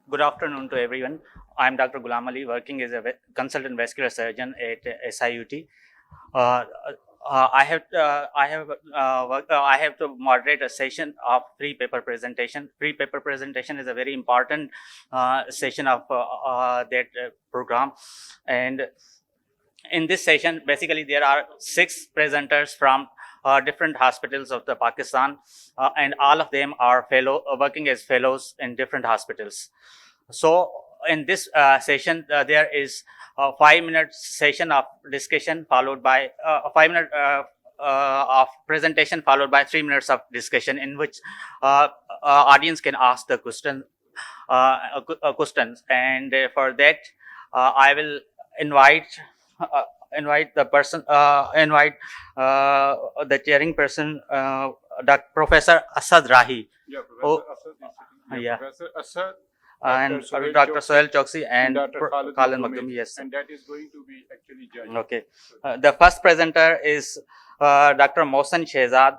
Good afternoon to everyone. I'm Dr. Ghulam Ali, working as a consultant vascular surgeon at SIUT. Uh, I have to moderate a session of pre-paper presentation. Pre-paper presentation is a very important session of that program, and in this session, basically there are 6 presenters from different hospitals of the Pakistan, and all of them are working as fellows in different hospitals. So in this session, there is a 5-minute session of discussion followed by a 5-minute of presentation followed by 3 minutes of discussion, in which audience can ask the questions. And for that, I will invite invite the person invite the chairing person, Dr. Professor Asad Rahi. Yeah, Professor Asad is sitting here. Yeah. Professor Asad, And Sohail Dr. Choksi, Sohail Choksi and Dr. Khalid Makhdoumi. Yes. And that is going to be actually judged. Okay. The first presenter is Dr. Mohsin Shahzad,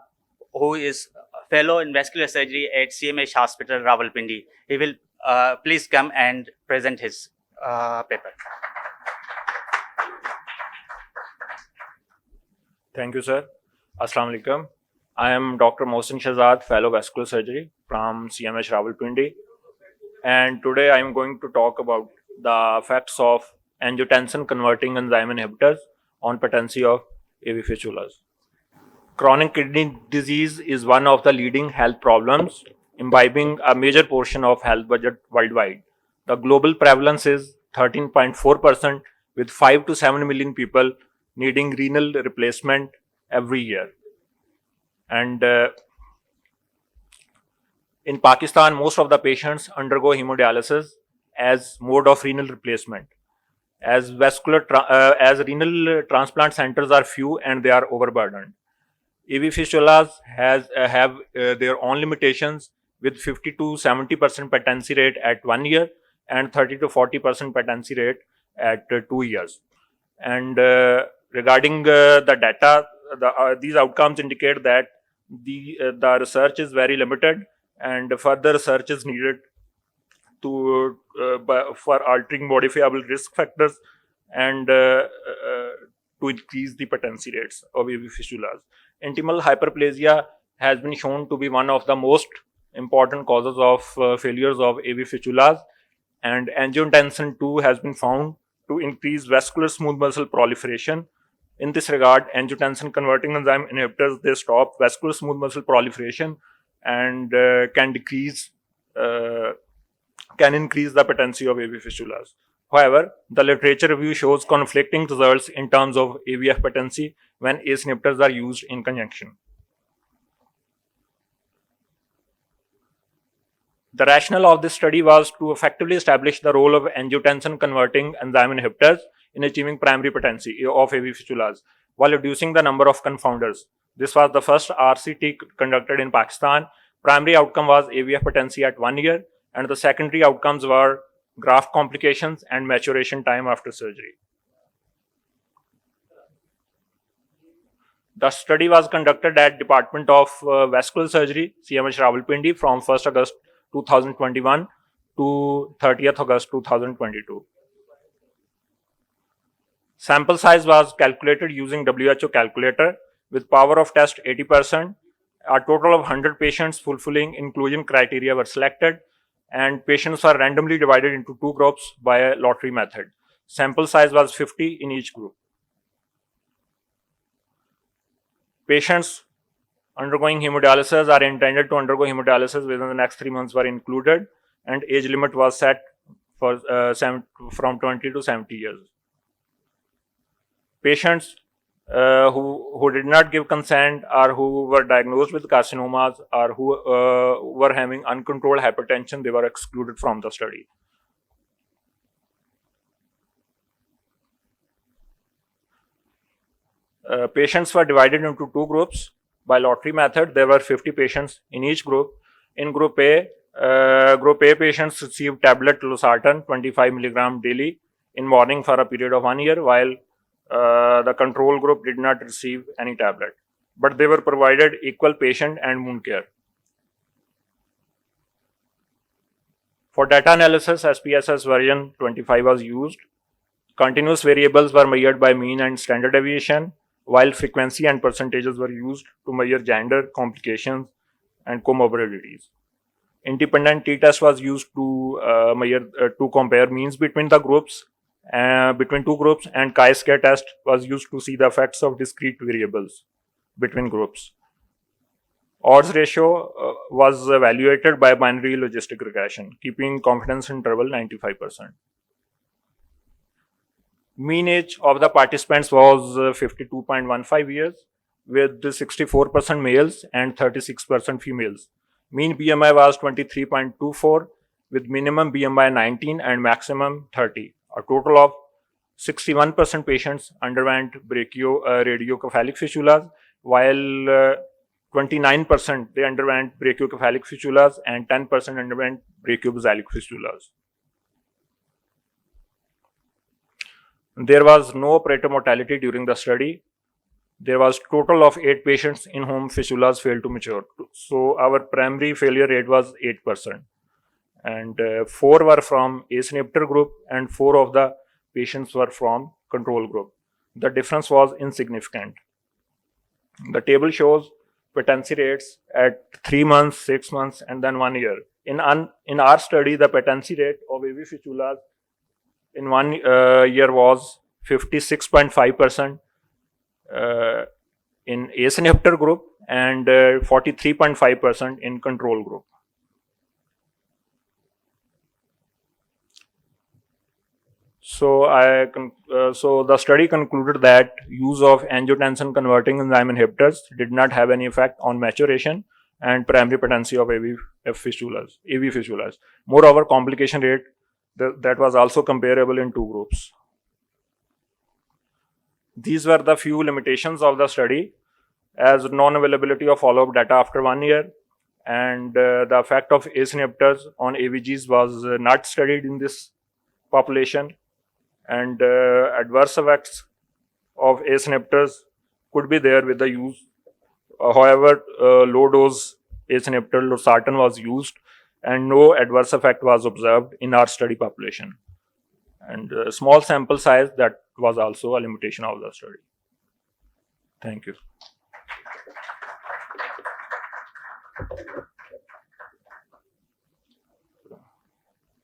who is a fellow in vascular surgery at CMH Hospital, Rawalpindi. He will please come and present his paper. Thank you, sir. Assalamu alaikum. I am Dr. Mohsin Shahzad, Fellow Vascular Surgery from CMH Rawalpindi. And today I am going to talk about the effects of angiotensin converting enzyme inhibitors on patency of AV fistulas. Chronic kidney disease is one of the leading health problems, imbibing a major portion of health budget worldwide. The global prevalence is 13.4%, with 5 to 7 million people needing renal replacement every year. And in Pakistan, most of the patients undergo hemodialysis as mode of renal replacement. As renal transplant centers are few and they are overburdened. AV fistulas have their own limitations, with 50 to 70% patency rate at 1 year and 30 to 40% patency rate at 2 years. And regarding the data, these outcomes indicate that the research is very limited, and further research is needed for altering modifiable risk factors and to increase the patency rates of AV fistulas. Intimal hyperplasia has been shown to be one of the most important causes of failures of AV fistulas, and angiotensin 2 has been found to increase vascular smooth muscle proliferation. In this regard, angiotensin converting enzyme inhibitors, they stop vascular smooth muscle proliferation and can increase the patency of AV fistulas. However, the literature review shows conflicting results in terms of AVF patency when ACE inhibitors are used in conjunction. The rationale of this study was to effectively establish the role of angiotensin converting enzyme inhibitors in achieving primary patency of AV fistulas while reducing the number of confounders. This was the first RCT conducted in Pakistan. Primary outcome was AVF patency at 1 year, and the secondary outcomes were graft complications and maturation time after surgery. The study was conducted at Department of Vascular Surgery, CMH Rawalpindi, from 1st August 2021 to 30th August 2022. Sample size was calculated using WHO calculator with power of test 80%. A total of 100 patients fulfilling inclusion criteria were selected, and patients were randomly divided into 2 groups by a lottery method. Sample size was 50 in each group. Patients undergoing hemodialysis are intended to undergo hemodialysis within the next 3 months were included, and age limit was set for from 20 to 70 years. Patients who did not give consent, or who were diagnosed with carcinomas, or who were having uncontrolled hypertension, they were excluded from the study. Patients were divided into 2 groups by lottery method. There were 50 patients in each group. In Group A, patients received tablet losartan 25 mg daily in morning for a period of 1 year, while the control group did not receive any tablet, but they were provided equal patient and wound care. For data analysis, SPSS version 25 was used. Continuous variables were measured by mean and standard deviation, while frequency and percentages were used to measure gender, complications, and comorbidities. Independent t-test was used to compare means between the groups, between two groups, and chi-square test was used to see the effects of discrete variables between groups. Odds ratio was evaluated by binary logistic regression, keeping confidence interval 95%. Mean age of the participants was 52.15 years, with 64% males and 36% females. Mean BMI was 23.24, with minimum BMI 19 and maximum 30. A total of 61% patients underwent radiocephalic fistulas, while 29% they underwent brachiocephalic fistulas and 10% underwent brachiobasalic fistulas. There was no operator mortality during the study. There was total of 8 patients in whom fistulas failed to mature. So our primary failure rate was 8%. And 4 were from ACE inhibitor group and 4 of the patients were from control group. The difference was insignificant. The table shows patency rates at 3 months, 6 months, and then 1 year. In our study, the patency rate of AV fistulas in 1 year was 56.5% in ACE inhibitor group and 43.5% in control group. So the study concluded that use of angiotensin converting enzyme inhibitors did not have any effect on maturation and primary patency of AV fistulas. Moreover, complication rate that was also comparable in 2 groups. These were the few limitations of the study, as non-availability of follow-up data after 1 year, and the effect of ACE inhibitors on AVGs was not studied in this population, and adverse effects of ACE inhibitors could be there with the use. However, low-dose ACE inhibitor losartan was used, and no adverse effect was observed in our study population. And small sample size, that was also a limitation of the study. Thank you.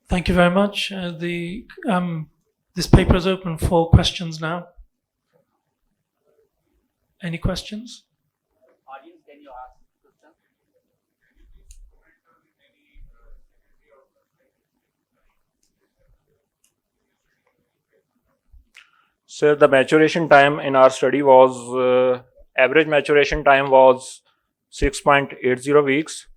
Thank you very much. This paper is open for questions now. Any questions? Audience, can you ask questions? So the maturation time in our study was, average maturation time was 6.80 weeks,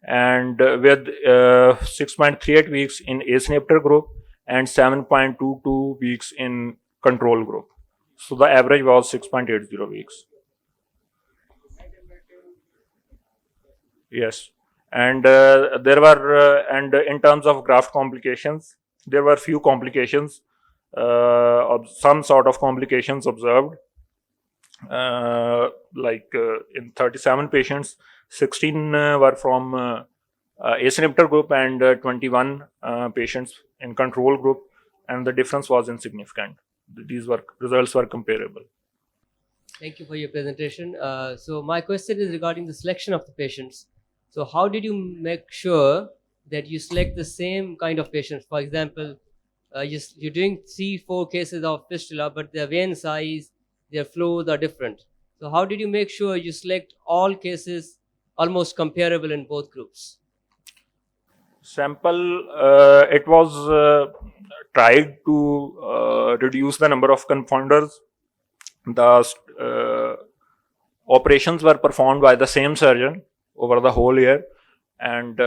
and with 6.38 weeks in ACE inhibitor group and 7.22 weeks in control group. So the average was 6.80 weeks. Yes, and there were, and in terms of graft complications, there were few complications, some sort of complications observed. In 37 patients, 16 were from ACE inhibitor group and 21 patients in control group, and the difference was insignificant. These results were comparable. Thank you for your presentation. So my question is regarding the selection of the patients. So how did you make sure that you select the same kind of patients? For example, you're doing 3-4 cases of fistula, but their vein size, their flows are different. So how did you make sure you select all cases almost comparable in both groups? Sample, it was tried to reduce the number of confounders. The operations were performed by the same surgeon over the whole year, and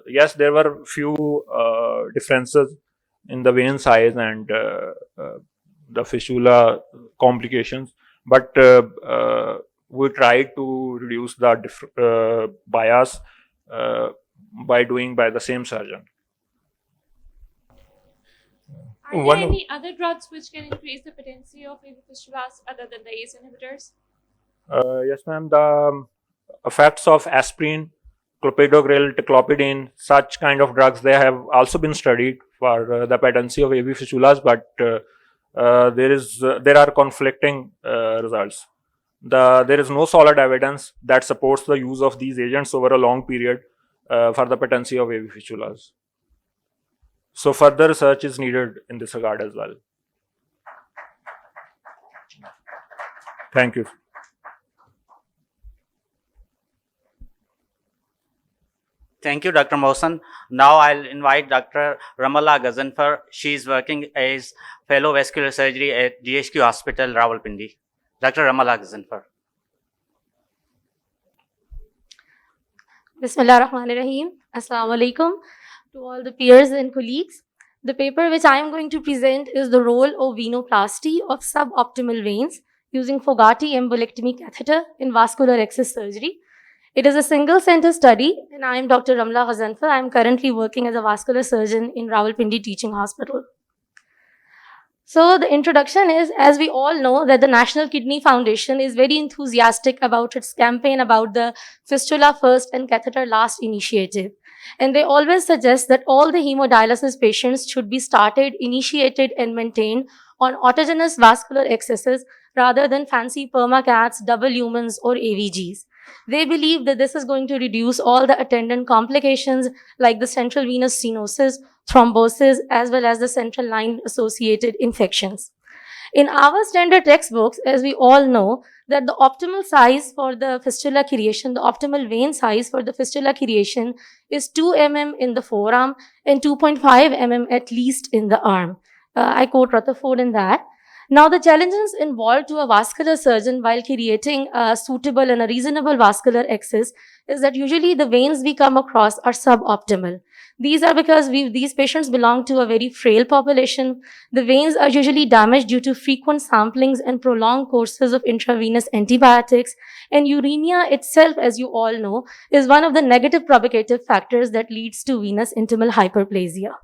yes, there were few differences in the vein size and the fistula complications, but we tried to reduce the bias by the same surgeon. Are there any other drugs which can increase the patency of AV fistulas other than the ACE inhibitors? Yes, ma'am. The effects of aspirin clopidogrel, clopidine, such kind of drugs, they have also been studied for the patency of AV fistulas, but there are conflicting results. There is no solid evidence that supports the use of these agents over a long period for the patency of AV fistulas. So further research is needed in this regard as well. Thank you. Thank you, Dr. Mohsin. Now I'll invite Dr. Ramlah Ghazanfar. She is working as Fellow Vascular Surgery at GHQ Hospital, Rawalpindi. Dr. Ramlah Ghazanfar. Bismillah ar-Rahman ar-Rahim. Assalamu alaikum to all the peers and colleagues. The paper which I am going to present is the role of venoplasty of suboptimal veins using Fogarty embolectomy catheter in vascular access surgery. It is a single center study, and I am Dr. Ramlah Ghazanfar. I am currently working as a vascular surgeon in Rawalpindi Teaching Hospital. So the introduction is, as we all know, that the National Kidney Foundation is very enthusiastic about its campaign about the fistula first and catheter last initiative. And they always suggest that all the hemodialysis patients should be started, initiated and maintained on autogenous vascular accesses rather than fancy permacats, double lumens or AVGs. They believe that this is going to reduce all the attendant complications like the central venous stenosis, thrombosis, as well as the central line associated infections. In our standard textbooks, as we all know, that the optimal size for the fistula creation, the optimal vein size for the fistula creation is 2 mm in the forearm and 2.5 mm at least in the arm. I quote Rutherford in that. Now, the challenges involved to a vascular surgeon while creating a suitable and a reasonable vascular access is that usually the veins we come across are suboptimal. These are because these patients belong to a very frail population. The veins are usually damaged due to frequent samplings and prolonged courses of intravenous antibiotics. And uremia itself, as you all know, is one of the negative propagative factors that leads to venous intimal hyperplasia.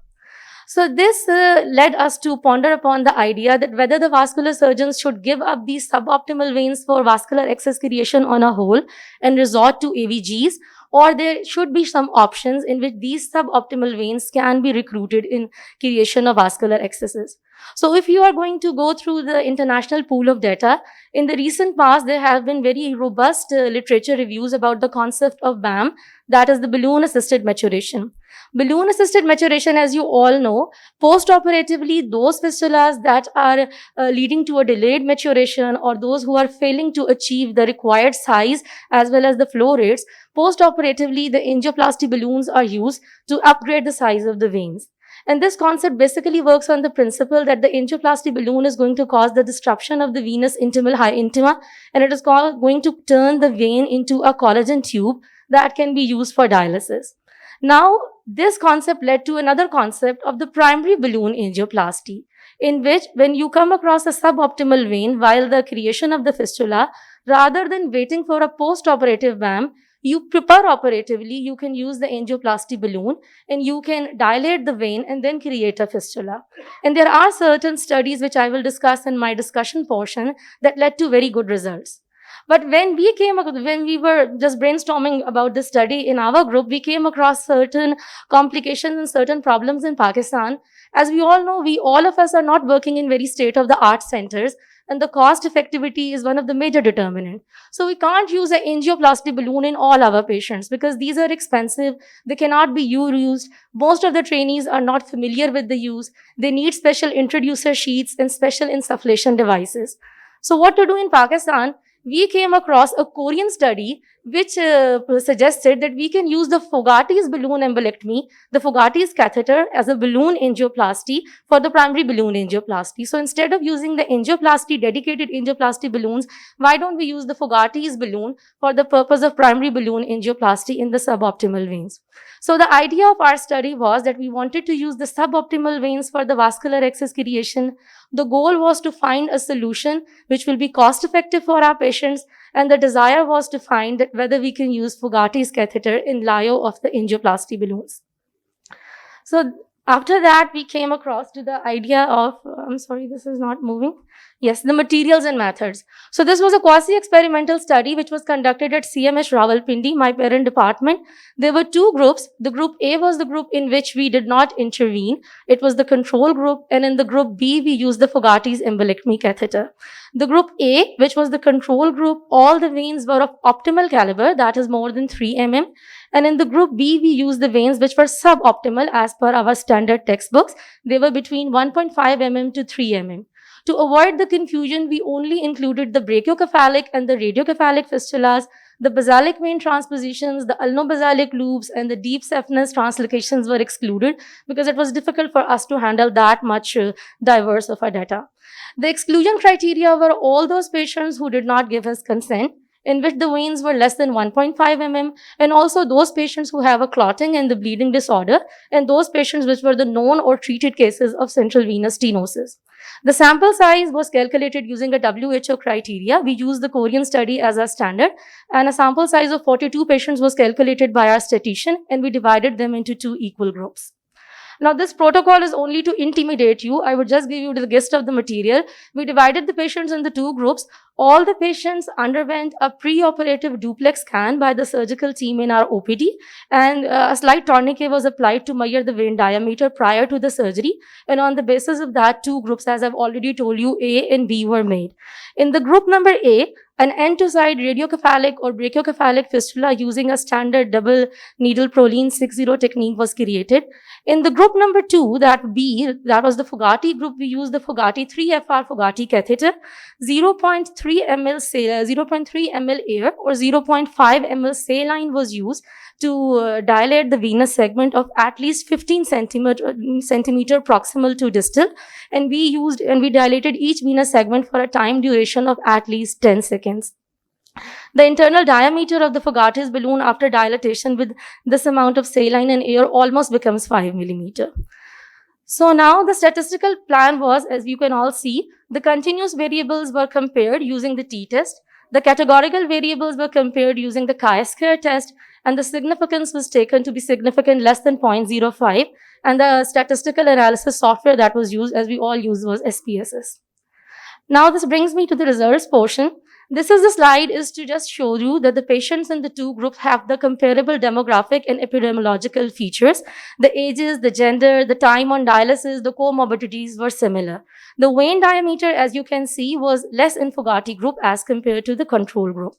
So this led us to ponder upon the idea that whether the vascular surgeons should give up these suboptimal veins for vascular access creation on a whole and resort to AVGs, or there should be some options in which these suboptimal veins can be recruited in creation of vascular accesses. So if you are going to go through the international pool of data, in the recent past, there have been very robust literature reviews about the concept of BAM, that is the balloon-assisted maturation. Balloon-assisted maturation, as you all know, post-operatively, those fistulas that are leading to a delayed maturation or those who are failing to achieve the required size as well as the flow rates, post-operatively, the angioplasty balloons are used to upgrade the size of the veins. And this concept basically works on the principle that the angioplasty balloon is going to cause the disruption of the venous intimal intima, and it is going to turn the vein into a collagen tube that can be used for dialysis. Now, this concept led to another concept of the primary balloon angioplasty, in which when you come across a suboptimal vein while the creation of the fistula, rather than waiting for a post-operative BAM, you prepare operatively, you can use the angioplasty balloon and you can dilate the vein and then create a fistula. And there are certain studies which I will discuss in my discussion portion that led to very good results. But when we were just brainstorming about this study in our group, we came across certain complications and certain problems in Pakistan. As we all know, all of us are not working in very state-of-the-art centers, and the cost effectivity is one of the major determinants. So we can't use an angioplasty balloon in all our patients because these are expensive. They cannot be used. Most of the trainees are not familiar with the use. They need special introducer sheets and special insufflation devices. So what to do in Pakistan? We came across a Korean study which suggested that we can use the Fogarty's balloon embolectomy, the Fogarty's catheter as a balloon angioplasty for the primary balloon angioplasty. So instead of using the angioplasty, dedicated angioplasty balloons, why don't we use the Fogarty's balloon for the purpose of primary balloon angioplasty in the suboptimal veins? So the idea of our study was that we wanted to use the suboptimal veins for the vascular access creation. The goal was to find a solution which will be cost effective for our patients, and the desire was to find that whether we can use Fogarty's catheter in lieu of the angioplasty balloons. So after that, we came across to the idea of, I'm sorry, this is not moving. Yes, the materials and methods. So this was a quasi-experimental study which was conducted at CMS Rawalpindi, my parent department. There were two groups. The group A was the group in which we did not intervene. It was the control group. And in the group B, we used the Fogarty's embolectomy catheter. The group A, which was the control group, all the veins were of optimal caliber, that is more than 3 mm. And in the group B, we used the veins which were suboptimal as per our standard textbooks. They were between 1.5 mm to 3 mm. To avoid the confusion, we only included the brachiocephalic and the radiocephalic fistulas, the basalic vein transpositions, the ulnobasalic loops, and the deep saphenous translocations were excluded because it was difficult for us to handle that much diverse of our data. The exclusion criteria were all those patients who did not give us consent, in which the veins were less than 1.5 mm, and also those patients who have a clotting and the bleeding disorder, and those patients which were the known or treated cases of central venous stenosis. The sample size was calculated using a WHO criteria. We used the Korean study as our standard, and a sample size of 42 patients was calculated by our statistician, and we divided them into 2 equal groups. Now, this protocol is only to intimidate you. I would just give you the gist of the material. We divided the patients into 2 groups. All the patients underwent a preoperative duplex scan by the surgical team in our OPD, and a slight tourniquet was applied to measure the vein diameter prior to the surgery. And on the basis of that, 2 groups, as I've already told you, A and B were made. In the group number A, an end-to-side radiocephalic or brachiocephalic fistula using a standard double needle Prolene 60 technique was created. In the group number 2, that B, that was the Fogarty group, we used the Fogarty 3FR Fogarty catheter, 0.3 ml air or 0.5 ml saline was used to dilate the venous segment of at least 15 centimeter proximal to distal, and we dilated each venous segment for a time duration of at least 10 seconds. The internal diameter of the Fogarty's balloon after dilatation with this amount of saline and air almost becomes 5 millimeter. So now the statistical plan was, as you can all see, the continuous variables were compared using the t-test, the categorical variables were compared using the chi-square test, and the significance was taken to be significant less than 0.05, and the statistical analysis software that was used, as we all use, was SPSS. Now this brings me to the results portion. This is the slide is to just show you that the patients in the 2 groups have the comparable demographic and epidemiological features. The ages, the gender, the time on dialysis, the comorbidities were similar. The vein diameter, as you can see, was less in Fogarty group as compared to the control group.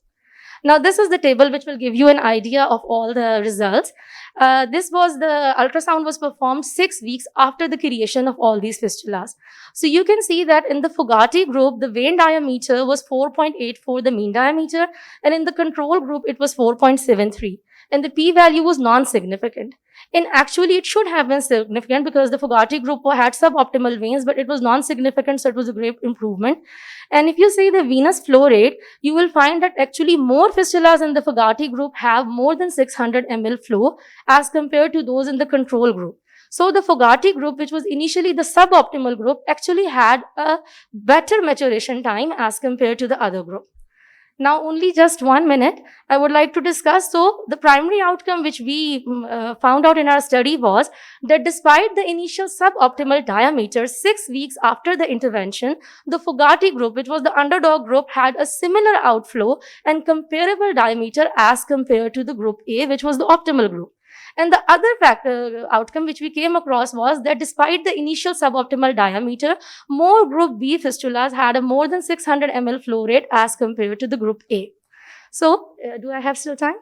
Now, this is the table which will give you an idea of all the results. The ultrasound was performed 6 weeks after the creation of all these fistulas. So you can see that in the Fogarty group, the vein diameter was 4.84, the mean diameter, and in the control group, it was 4.73. And the p-value was non-significant. And actually, it should have been significant because the Fogarty group had suboptimal veins, but it was non-significant, so it was a great improvement. And if you see the venous flow rate, you will find that actually more fistulas in the Fogarty group have more than 600 ml flow as compared to those in the control group. So the Fogarty group, which was initially the suboptimal group, actually had a better maturation time as compared to the other group. Now, only just 1 minute, I would like to discuss. So, the primary outcome which we found out in our study was that despite the initial suboptimal diameter, 6 weeks after the intervention, the Fogarty group, which was the underdog group, had a similar outflow and comparable diameter as compared to the group A, which was the optimal group. And the other outcome which we came across was that despite the initial suboptimal diameter, more group B fistulas had a more than 600 ml flow rate as compared to the group A. So, do I have still time?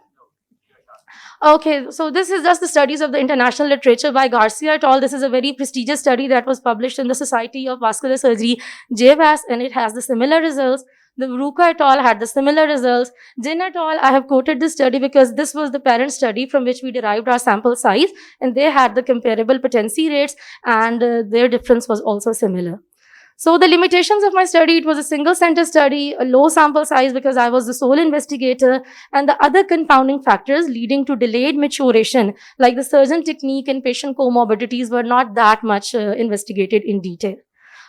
Okay, so this is just the studies of the international literature by Garcia et al. This is a very prestigious study that was published in the Society of Vascular Surgery, JVAS, and it has the similar results. The Ruka et al. Had the similar results. Jin et al., I have quoted this study because this was the parent study from which we derived our sample size, and they had the comparable patency rates, and their difference was also similar. So the limitations of my study, it was a single center study, a low sample size because I was the sole investigator, and the other confounding factors leading to delayed maturation, like the surgeon technique and patient comorbidities, were not that much investigated in detail.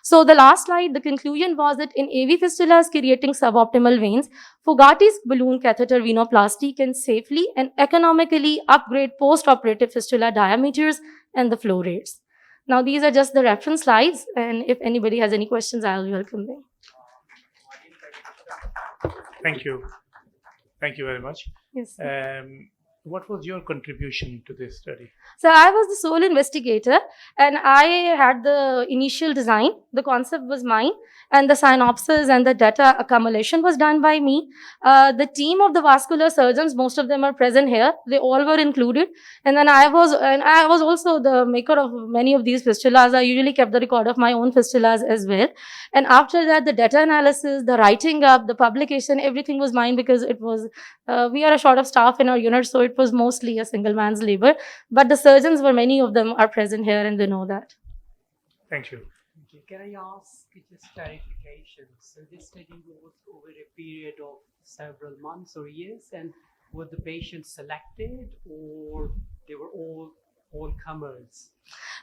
So the last slide, the conclusion was that in AV fistulas creating suboptimal veins, Fogarty's balloon catheter venoplasty can safely and economically upgrade post-operative fistula diameters and the flow rates. Now, these are just the reference slides, and if anybody has any questions, I'll welcome them. Thank you. Thank you very much. Yes. What was your contribution to this study? So I was the sole investigator, and I had the initial design. The concept was mine, and the synopsis and the data accumulation was done by me. The team of the vascular surgeons, most of them are present here. They all were included, and then I was also the maker of many of these fistulas. I usually kept the record of my own fistulas as well. And after that, the data analysis, the writing up, the publication, everything was mine, because it was we are a short of staff in our unit, so it was mostly a single man's labor. But the surgeons were, many of them are present here, and they know that. Thank you. Okay, can I ask just clarification? So this study was over a period of several months or years, and were the patients selected, or they were all comers?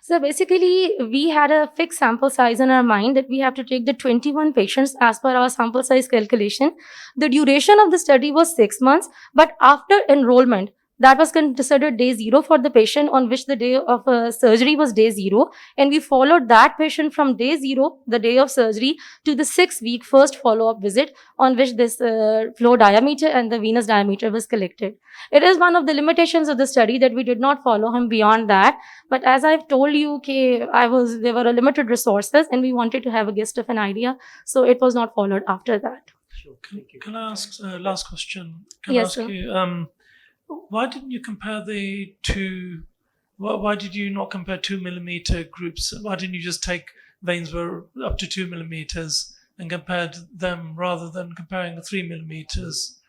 So basically, we had a fixed sample size in our mind that we have to take the 21 patients as per our sample size calculation. The duration of the study was 6 months, but after enrollment, that was considered day 0 for the patient, on which the day of surgery was day 0. And we followed that patient from day 0, the day of surgery, to the 6-week first follow-up visit, on which this flow diameter and the venous diameter was collected. It is one of the limitations of the study that we did not follow him beyond that. But as I've told you, there were limited resources, and we wanted to have a gist of an idea. So it was not followed after that. Sure, thank you. Can I ask last question? Yes, I ask sir. you, why didn't you compare the two? Why did you not compare 2 millimeter groups? Why didn't you just take veins were up to 2 millimeters and compared them, rather than comparing the 3 millimeters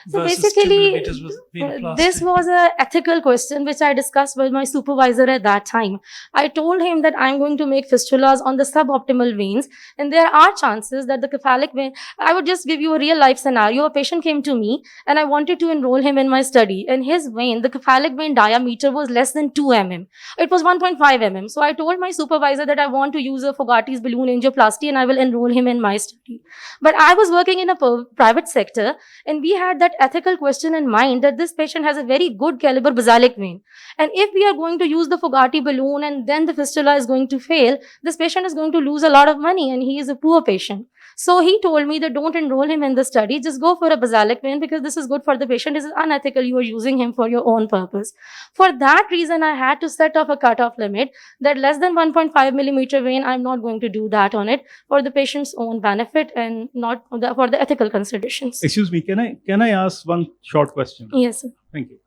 So versus 2 basically, millimeters with venoplasty? this was an ethical question which I discussed with my supervisor at that time. I told him that I'm going to make fistulas on the suboptimal veins, and there are chances that the cephalic vein, I would just give you a real life scenario. A patient came to me, and I wanted to enroll him in my study, and his vein, the cephalic vein diameter was less than 2 mm. It was 1.5 mm. So I told my supervisor that I want to use a Fogarty's balloon angioplasty, and I will enroll him in my study. But I was working in a private sector, and we had that ethical question in mind that this patient has a very good caliber basalic vein. And if we are going to use the Fogarty balloon and then the fistula is going to fail, this patient is going to lose a lot of money, and he is a poor patient. So he told me that don't enroll him in the study, just go for a basalic vein, because this is good for the patient. This is unethical. You are using him for your own purpose. For that reason, I had to set off a cutoff limit that less than 1.5 millimeter vein, I'm not going to do that on it, for the patient's own benefit and not for the ethical considerations. Excuse me, can I ask one short question? Yes, sir. Thank you.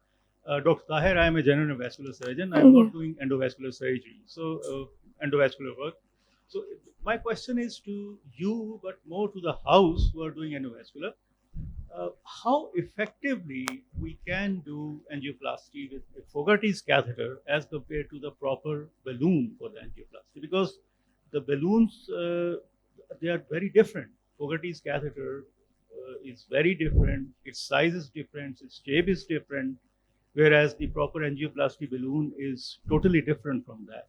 Dr. Tahir, I am a general vascular surgeon. I am not doing endovascular surgery, so endovascular work. So my question is to you, but more to the house who are doing endovascular. How effectively we can do angioplasty with a Fogarty's catheter as compared to the proper balloon for the angioplasty? Because the balloons, they are very different. Fogarty's catheter is very different. Its size is different. Its shape is different. Whereas the proper angioplasty balloon is totally different from that.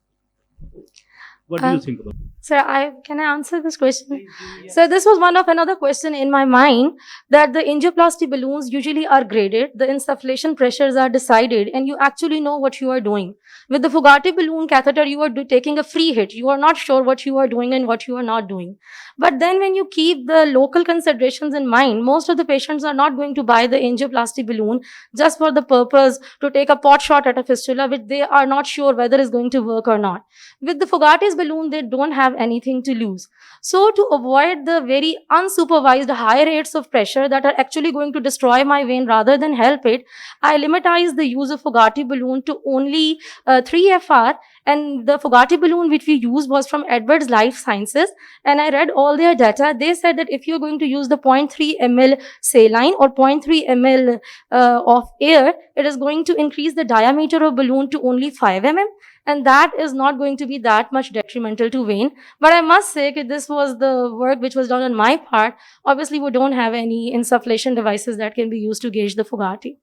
What do you think about it? Sir, can I answer this question? So this was another question in my mind, that the angioplasty balloons usually are graded, the insufflation pressures are decided, and you actually know what you are doing. With the Fogarty balloon catheter, you are taking a free hit. You are not sure what you are doing and what you are not doing. But then when you keep the local considerations in mind, most of the patients are not going to buy the angioplasty balloon just for the purpose to take a pot shot at a fistula, which they are not sure whether is going to work or not. With the Fogarty's balloon, they don't have anything to lose. So to avoid the very unsupervised high rates of pressure that are actually going to destroy my vein rather than help it, I limitized the use of Fogarty balloon to only 3 FR, and the Fogarty balloon which we used was from Edwards Life Sciences, and I read all their data. They said that if you're going to use the 0.3 ml saline or 0.3 ml of air, it is going to increase the diameter of balloon to only 5 mm, and that is not going to be that much detrimental to vein. But I must say that this was the work which was done on my part. Obviously, we don't have any insufflation devices that can be used to gauge the Fogarty.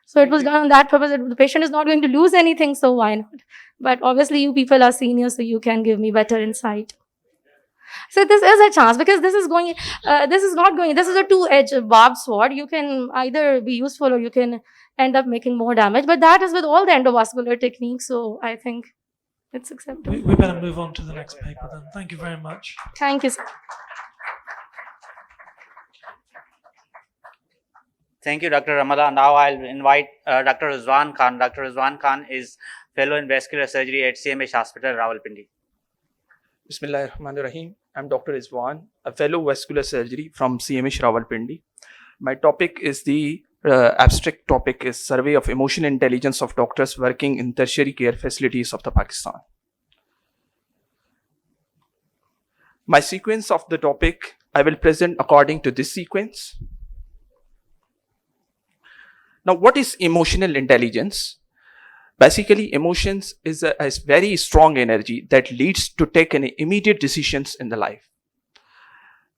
So it was done on that purpose. The patient is not going to lose anything, so why not? But obviously, you people are seniors, so you can give me better insight. So this is a chance, because this is a two-edged barbed sword. You can either be useful or you can end up making more damage. But that is with all the endovascular techniques, so I think it's acceptable. We better move on to the next paper then. Thank you very much. Thank you, sir. Thank you, Dr. Ramlah. Now I'll invite Dr. Rizwan Khan. Dr. Rizwan Khan is fellow in vascular surgery at CMH Hospital, Rawalpindi. Bismillahirrahmanirrahim. I'm Dr. Rizwan, a fellow vascular surgery from CMH Rawalpindi. My topic is the abstract topic is survey of emotional intelligence of doctors working in tertiary care facilities of the Pakistan. My sequence of the topic I will present according to this sequence. Now, what is emotional intelligence? Basically, emotions is a very strong energy that leads to take an immediate decisions in the life.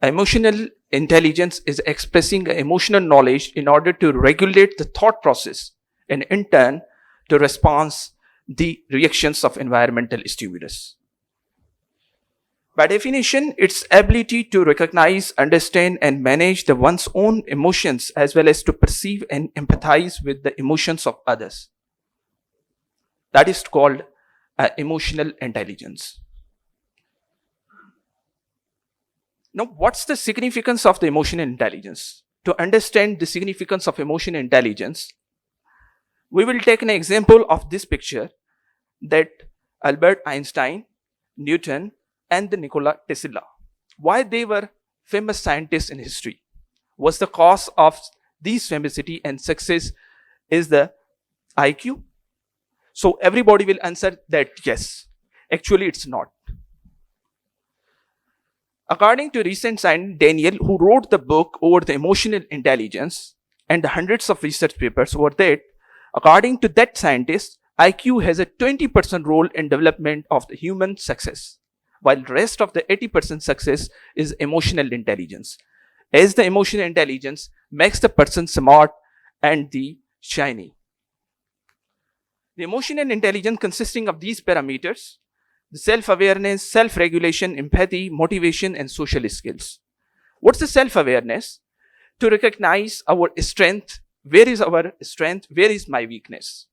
Emotional intelligence is expressing emotional knowledge in order to regulate the thought process and in turn to respond the reactions of environmental stimulus. By definition, its ability to recognize, understand, and manage one's own emotions as well as to perceive and empathize with the emotions of others. That is called emotional intelligence. Now, what's the significance of the emotional intelligence? To understand the significance of emotional intelligence, we will take an example of this picture that Albert Einstein, Newton, and the Nikola Tesla. Why they were famous scientists in history? Was the cause of these famosity and success is the IQ? So everybody will answer that yes. Actually, it's not. According to recent scientist Daniel, who wrote the book over the emotional intelligence and the hundreds of research papers over that, according to that scientist, IQ has a 20% role in development of the human success, while the rest of the 80% success is emotional intelligence, as the emotional intelligence makes the person smart and the shiny. The emotional intelligence consisting of these parameters: the self-awareness, self-regulation, empathy, motivation, and social skills. What's the self-awareness? To recognize our strength. Where is our strength? Where is my weakness?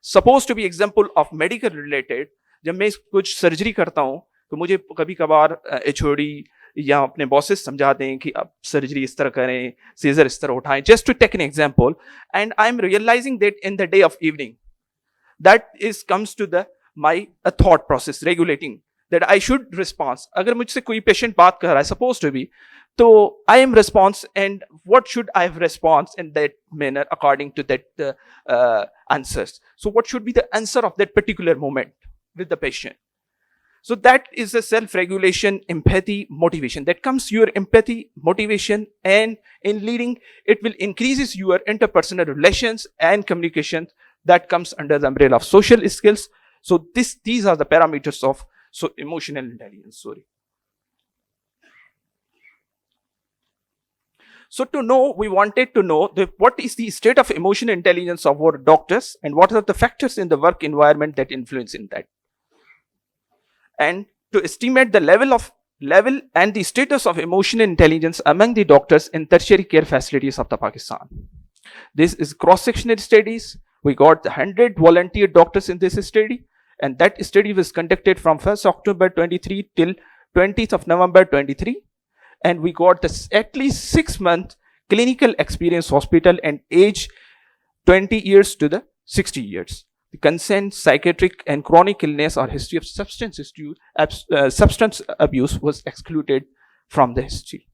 Supposed to be example of medical related. जब मैं कुछ surgery करता हूँ तो मुझे कभी कभार HOD या अपने बॉसेस समझाते हैं कि अब सर्जरी इस तरह करें, सीजर इस तरह उठाएं. Just to take an example, and I'm realizing that in the day of evening, that is comes to the my thought process regulating that I should respond. अगर मुझसे कोई patient बात कर रहा है, supposed to be, तो I am response, and what should I have response in that manner according to that answers. So what should be the answer of that particular moment with the patient? So that is a self-regulation, empathy, motivation. That comes your empathy, motivation, and in leading, it will increases your interpersonal relations and communication. That comes under the umbrella of social skills. So these are the parameters of emotional intelligence. So to know, we wanted to know what is the state of emotional intelligence of our doctors and what are the factors in the work environment that influence in that. And to estimate the level and the status of emotional intelligence among the doctors in tertiary care facilities of the Pakistan. This is cross-sectional studies. We got 100 volunteer doctors in this study, and that study was conducted from 1st October 23 till 20th of November 23. And we got at least 6 month clinical experience hospital and age 20 years to the 60 years. The consent, psychiatric and chronic illness or history of substance abuse was excluded from the history.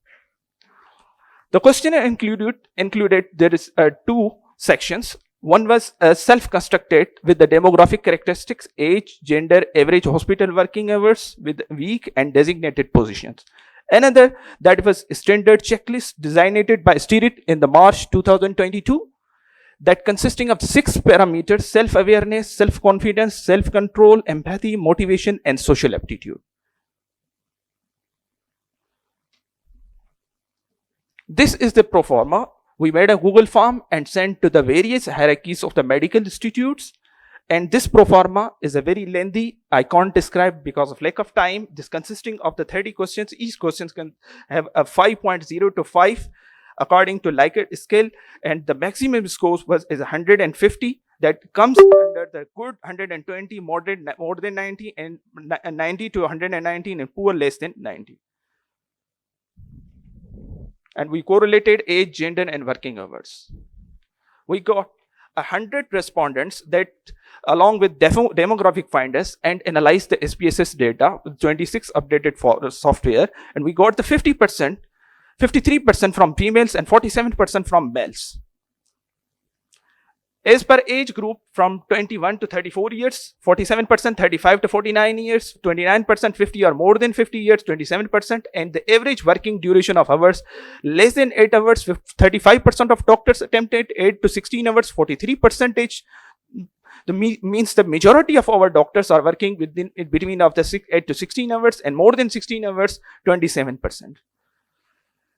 The questionnaire included there is 2 sections. One was self-constructed with the demographic characteristics, age, gender, average hospital working hours with week and designated positions. Another that was standard checklist designed by SIUT in the March 2022 that consisting of 6 parameters: self-awareness, self-confidence, self-control, empathy, motivation, and social aptitude. This is the pro forma. We made a Google form and sent to the various hierarchies of the medical institutes. And this pro forma is a very lengthy. I can't describe because of lack of time. This consisting of the 30 questions. Each question can have a 5.0 to 5 according to Likert scale. And the maximum score is 150. That comes under the good 120, moderate more than 90, and 90 to 119, and poor less than 90. And we correlated age, gender, and working hours. We got 100 respondents that, along with demographic finders, and analyzed the SPSS data with 26 updated software, and we got the 50%, 53% from females and 47% from males. As per age group, from 21 to 34 years, 47%, 35 to 49 years, 29% 50 or more than 50 years, 27%, and the average working duration of hours less than 8 hours, 35% of doctors attempted 8 to 16 hours, 43%. Means the majority of our doctors are working between of the 8 to 16 hours, and more than 16 hours, 27%.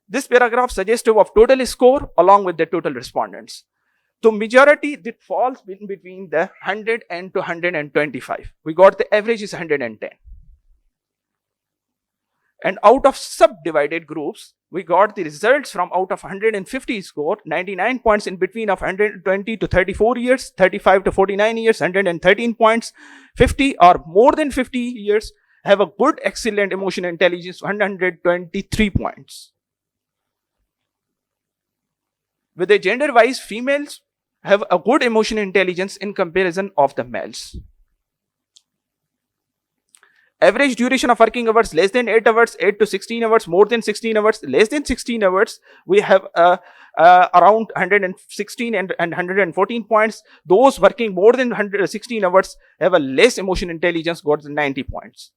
This paragraph suggestive of total score along with the total respondents. So majority that falls between the 100 and to 125. We got the average is 110. And out of subdivided groups, we got the results from out of 150 score, 99 points in between of 120 to 34 years, 35 to 49 years, 113 points, 50 or more than 50 years have a good, excellent emotional intelligence, 123 points. With the gender-wise, females have a good emotional intelligence in comparison of the males. Average duration of working hours less than 8 hours, 8 to 16 hours, more than 16 hours, less than 16 hours. We have around 116 and 114 points. Those working more than 116 hours have a less emotional intelligence, got the 90 points.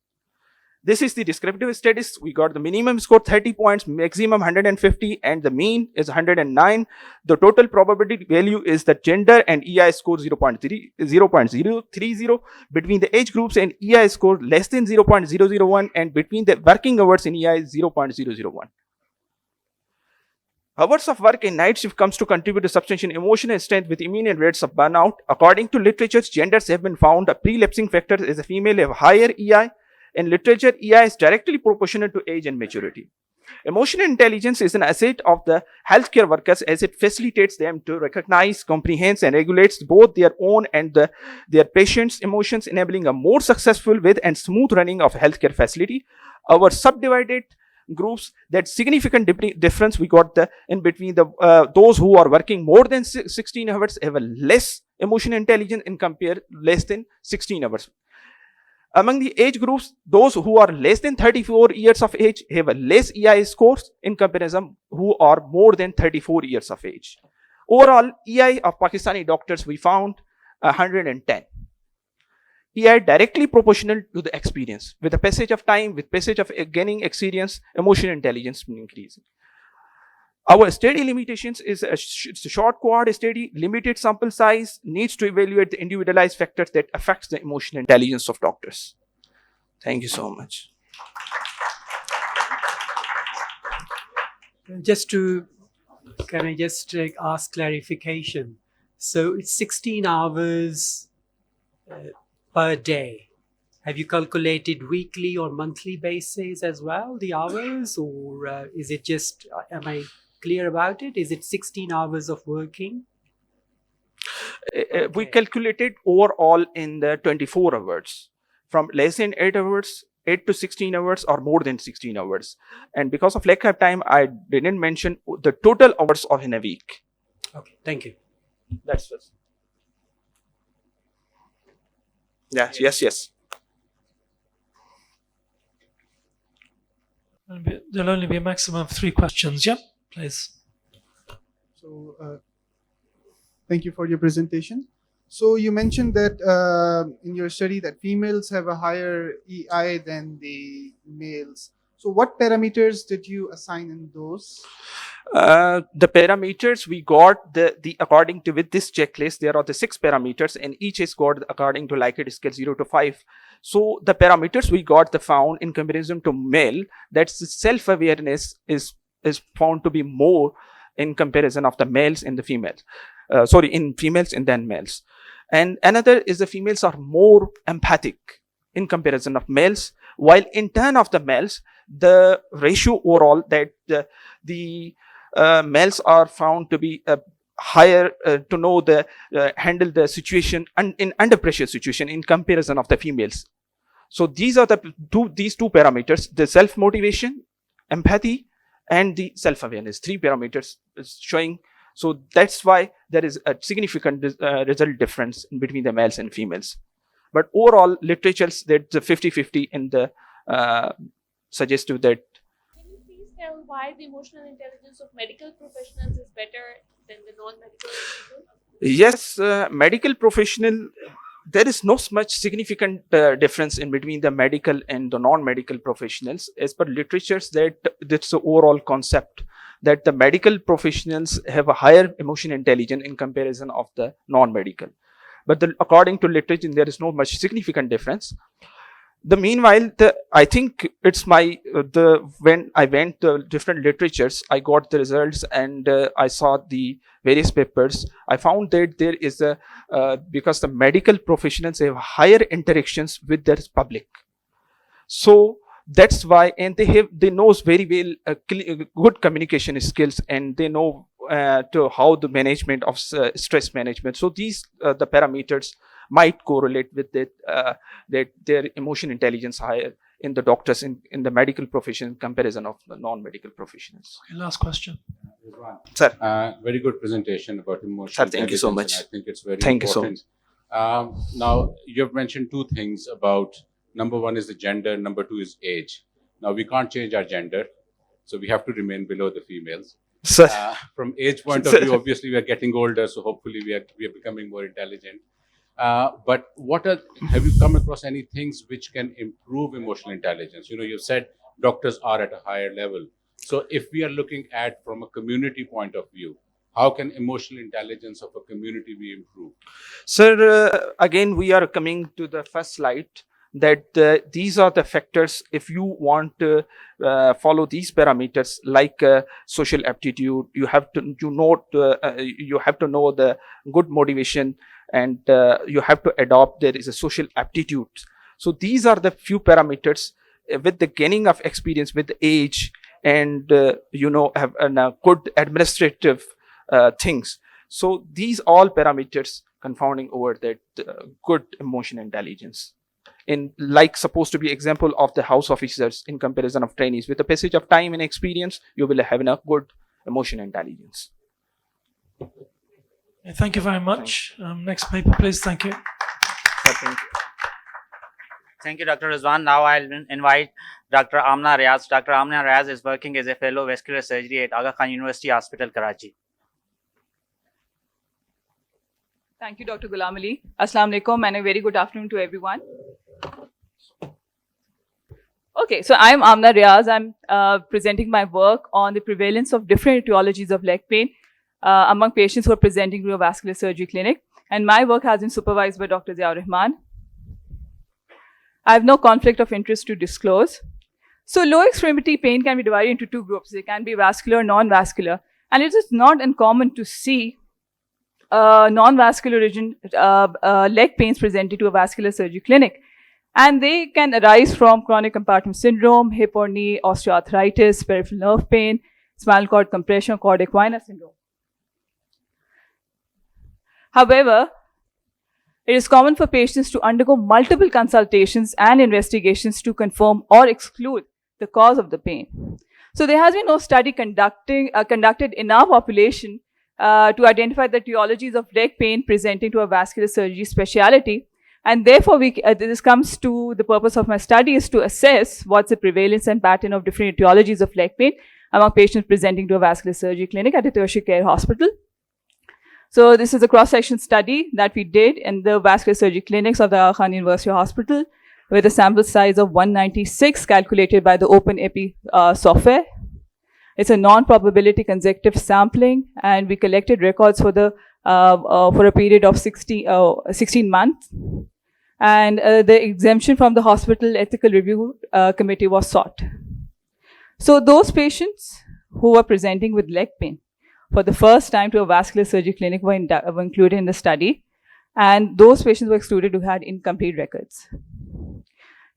This is the descriptive status. We got the minimum score 30 points, maximum 150, and the mean is 109. The total probability value is the gender and EI score 0.030 between the age groups, and EI score less than 0.001, and between the working hours in EI 0.001. Hours of work in night shift comes to contribute to substantial emotional strength with immediate rates of burnout. According to literature, genders have been found a pre-lapsing factor as a female have higher EI. In literature, EI is directly proportional to age and maturity. Emotional intelligence is an asset of the healthcare workers as it facilitates them to recognize, comprehend, and regulates both their own and their patients' emotions, enabling a more successful with and smooth running of healthcare facility. Our subdivided groups, that significant difference we got in between those who are working more than 16 hours have a less emotional intelligence in compare less than 16 hours. Among the age groups, those who are less than 34 years of age have a less EI scores in comparison who are more than 34 years of age. Overall, EI of Pakistani doctors we found 110. EI directly proportional to the experience. With the passage of time, with passage of gaining experience, emotional intelligence increasing. Our study limitations is it's a short cohort study, limited sample size, needs to evaluate the individualized factors that affects the emotional intelligence of doctors. Thank you so much. Can I just ask clarification? So it's 16 hours per day. Have you calculated weekly or monthly basis as well, the hours, or is it just, am I clear about it? Is it 16 hours of working? We calculated overall in the 24 hours, from less than 8 hours, 8 to 16 hours, or more than 16 hours. And because of lack of time, I didn't mention the total hours of in a week. Okay, thank you. That's it. Yes. There'll only be a maximum of 3 questions. Yep, please. So, thank you for your presentation. So you mentioned that in your study that females have a higher EI than the males. So what parameters did you assign in those? The parameters we got the according to with this checklist, there are the 6 parameters, and each is scored according to Likert scale 0 to 5. So the parameters we got found in comparison to male, that's the self-awareness is found to be more in comparison of the males and the females. In females and then males. And another is the females are more empathic in comparison of males, while in turn of the males, the ratio overall that the males are found to be higher to know handle the situation in under pressure situation in comparison of the females. So these are these two parameters: the self motivation, empathy, and the self-awareness. 3 parameters is showing. So that's why there is a significant result difference in between the males and females. But overall, literatures that the 50-50 in the suggestive that. Can you please tell why the emotional intelligence of medical professionals is better than the non-medical people? Yes, medical professional, there is no much significant difference in between the medical and the non-medical professionals. As per literatures, that's the overall concept that the medical professionals have a higher emotion intelligence in comparison of the non-medical. But according to literature, there is no much significant difference. Meanwhile, I think it's when I went to different literatures, I got the results and I saw the various papers. I found that there is because the medical professionals have higher interactions with their public. So that's why, and they knows very well good communication skills, and they know to how the management of stress management. So these the parameters might correlate with that their emotion intelligence higher in the doctors in the medical profession in comparison of the non-medical professionals. Okay, last question. Rizwan, Sir. very good presentation about emotional Sir, thank you so intelligence, much. and I think it's very Thank you so important. Now, you've mentioned 2 things about, number 1 is the gender, number 2 is age. Now, we can't change our gender, so we have to remain below the females. Sir. From age point of view, obviously we are getting older, so hopefully we are becoming more intelligent. But have you come across any things which can improve emotional intelligence? You know, you said doctors are at a higher level. So if we are looking at from a community point of view, how can emotional intelligence of a community be improved? Sir, again, we are coming to the first slide that these are the factors. If you want to follow these parameters like social aptitude, you have to know the good motivation, and you have to adopt there is a social aptitude. So these are the few parameters with the gaining of experience with age, and have a good administrative things. So these all parameters confounding over that good emotion intelligence. In like supposed to be example of the house officers in comparison of trainees, with the passage of time and experience, you will have a good emotion intelligence. Thank you very much. Next paper, please. Thank you. Thank you. Thank you, Dr. Rizwan. Now I'll invite Dr. Amna Riaz. Dr. Amna Riaz is working as a fellow vascular surgery at Aga Khan University Hospital, Karachi. Thank you, Dr. Ghulam Ali. Assalamu alaikum and a very good afternoon to everyone. Okay, so I'm Amna Riaz. I'm presenting my work on the prevalence of different etiologies of leg pain among patients who are presenting to a vascular surgery clinic. And my work has been supervised by Dr. Ziaur Rahman. I have no conflict of interest to disclose. So low extremity pain can be divided into 2 groups. They can be vascular, non-vascular. And it is not uncommon to see non-vascular region leg pains presented to a vascular surgery clinic. And they can arise from chronic compartment syndrome, hip or knee osteoarthritis, peripheral nerve pain, spinal cord compression, cord equina syndrome. However, it is common for patients to undergo multiple consultations and investigations to confirm or exclude the cause of the pain. So there has been no study conducted in our population to identify the etiologies of leg pain presenting to a vascular surgery specialty. And therefore, this comes to the purpose of my study is to assess what's the prevalence and pattern of different etiologies of leg pain among patients presenting to a vascular surgery clinic at a tertiary care hospital. So this is a cross-section study that we did in the vascular surgery clinics of the Aga Khan University Hospital with a sample size of 196 calculated by the OpenEpi software. It's a non-probability consecutive sampling, and we collected records for a period of 16 months. And the exemption from the hospital ethical review committee was sought. So those patients who were presenting with leg pain for the first time to a vascular surgery clinic were included in the study, and those patients were excluded who had incomplete records.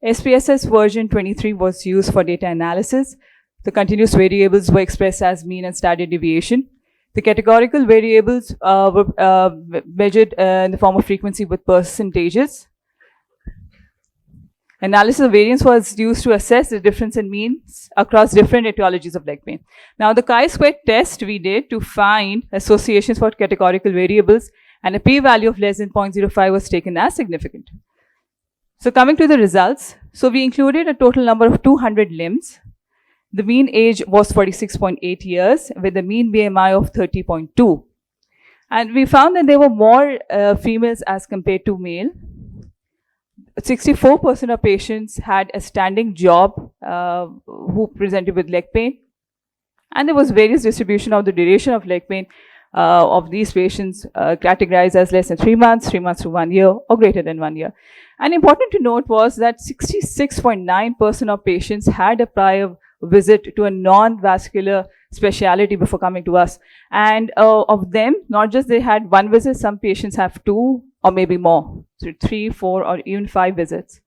SPSS version 23 was used for data analysis. The continuous variables were expressed as mean and standard deviation. The categorical variables were measured in the form of frequency with percentages. Analysis of variance was used to assess the difference in means across different etiologies of leg pain. Now, the chi-square test we did to find associations for categorical variables, and a p-value of less than 0.05 was taken as significant. So coming to the results, so we included a total number of 200 limbs. The mean age was 46.8 years with a mean BMI of 30.2. And we found that there were more females as compared to male. 64% of patients had a standing job who presented with leg pain. And there was various distribution of the duration of leg pain of these patients categorized as less than 3 months, 3 months to 1 year, or greater than 1 year. And important to note was that 66.9% of patients had a prior visit to a non-vascular specialty before coming to us. And of them, not just they had one visit, some patients have 2 or maybe more, so 3, 4, or even 5 visits.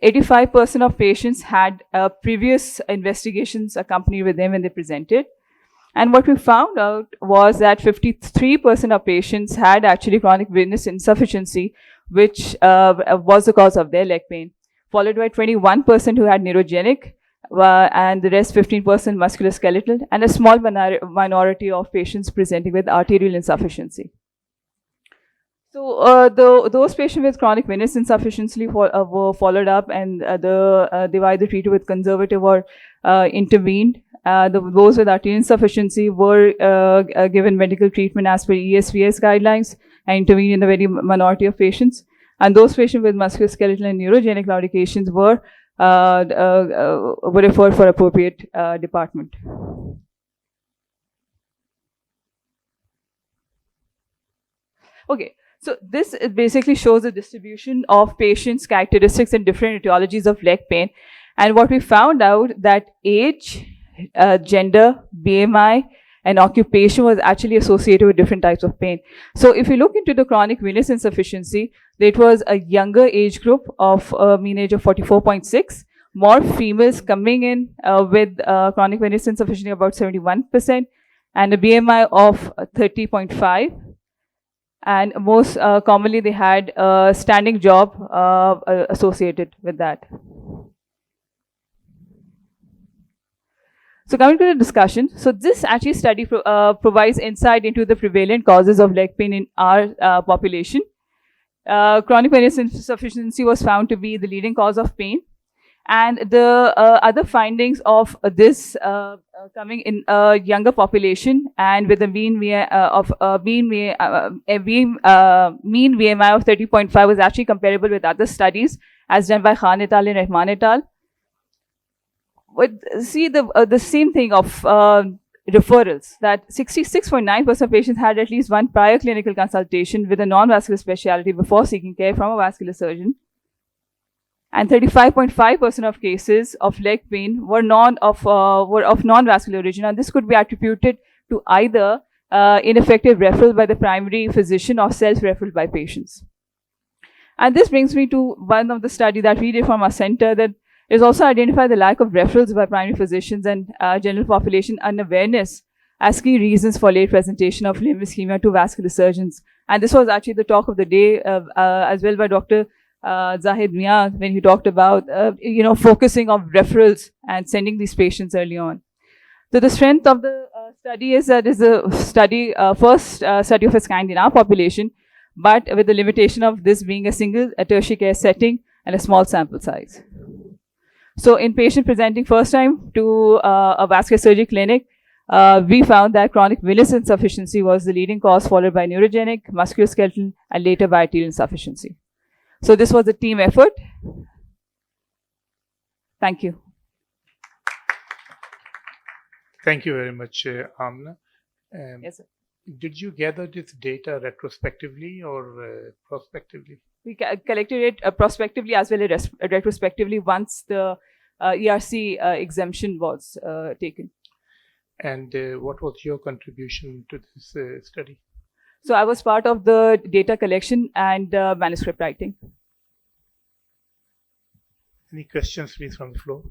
85% of patients had previous investigations accompanied with them when they presented. And what we found out was that 53% of patients had actually chronic venous insufficiency, which was the cause of their leg pain, followed by 21% who had neurogenic, and the rest 15% musculoskeletal, and a small minority of patients presenting with arterial insufficiency. So those patients with chronic venous insufficiency were followed up, and they were either treated with conservative or intervened. Those with arterial insufficiency were given medical treatment as per ESVS guidelines and intervened in a very minority of patients. And those patients with musculoskeletal and neurogenic claudications were referred for appropriate department. Okay. So this basically shows the distribution of patients' characteristics in different etiologies of leg pain. And what we found out that age, gender, BMI, and occupation was actually associated with different types of pain. So if you look into the chronic venous insufficiency, it was a younger age group of a mean age of 44.6. More females coming in with chronic venous insufficiency, about 71%, and a BMI of 30.5. And most commonly, they had a standing job associated with that. So coming to the discussion, so this actually study provides insight into the prevalent causes of leg pain in our population. Chronic venous insufficiency was found to be the leading cause of pain. And the other findings of this coming in a younger population and with a mean BMI of 30.5 was actually comparable with other studies as done by Khan et al. And Rahman et al. But see the same thing of referrals, that 66.9% of patients had at least one prior clinical consultation with a non-vascular specialty before seeking care from a vascular surgeon. And 35.5% of cases of leg pain were of non-vascular origin, and this could be attributed to either ineffective referral by the primary physician or self-referral by patients. And this brings me to one of the study that we did from our center that is also identified the lack of referrals by primary physicians and general population unawareness as key reasons for late presentation of limb ischemia to vascular surgeons. And this was actually the talk of the day as well by Dr. Zahid Mia, when he talked about, focusing on referrals and sending these patients early on. So the strength of the study is that is the study, first study of its kind in our population, but with the limitation of this being a single tertiary care setting and a small sample size. So in patient presenting first time to a vascular surgery clinic, we found that chronic venous insufficiency was the leading cause, followed by neurogenic, musculoskeletal, and later by arterial insufficiency. So this was a team effort. Thank you. Thank you very much, Amna. Yes, sir. Did you gather this data retrospectively or prospectively? We collected it prospectively as well as retrospectively once the ERC exemption was taken. And what was your contribution to this study? So I was part of the data collection and manuscript writing. Any questions, please, from the floor?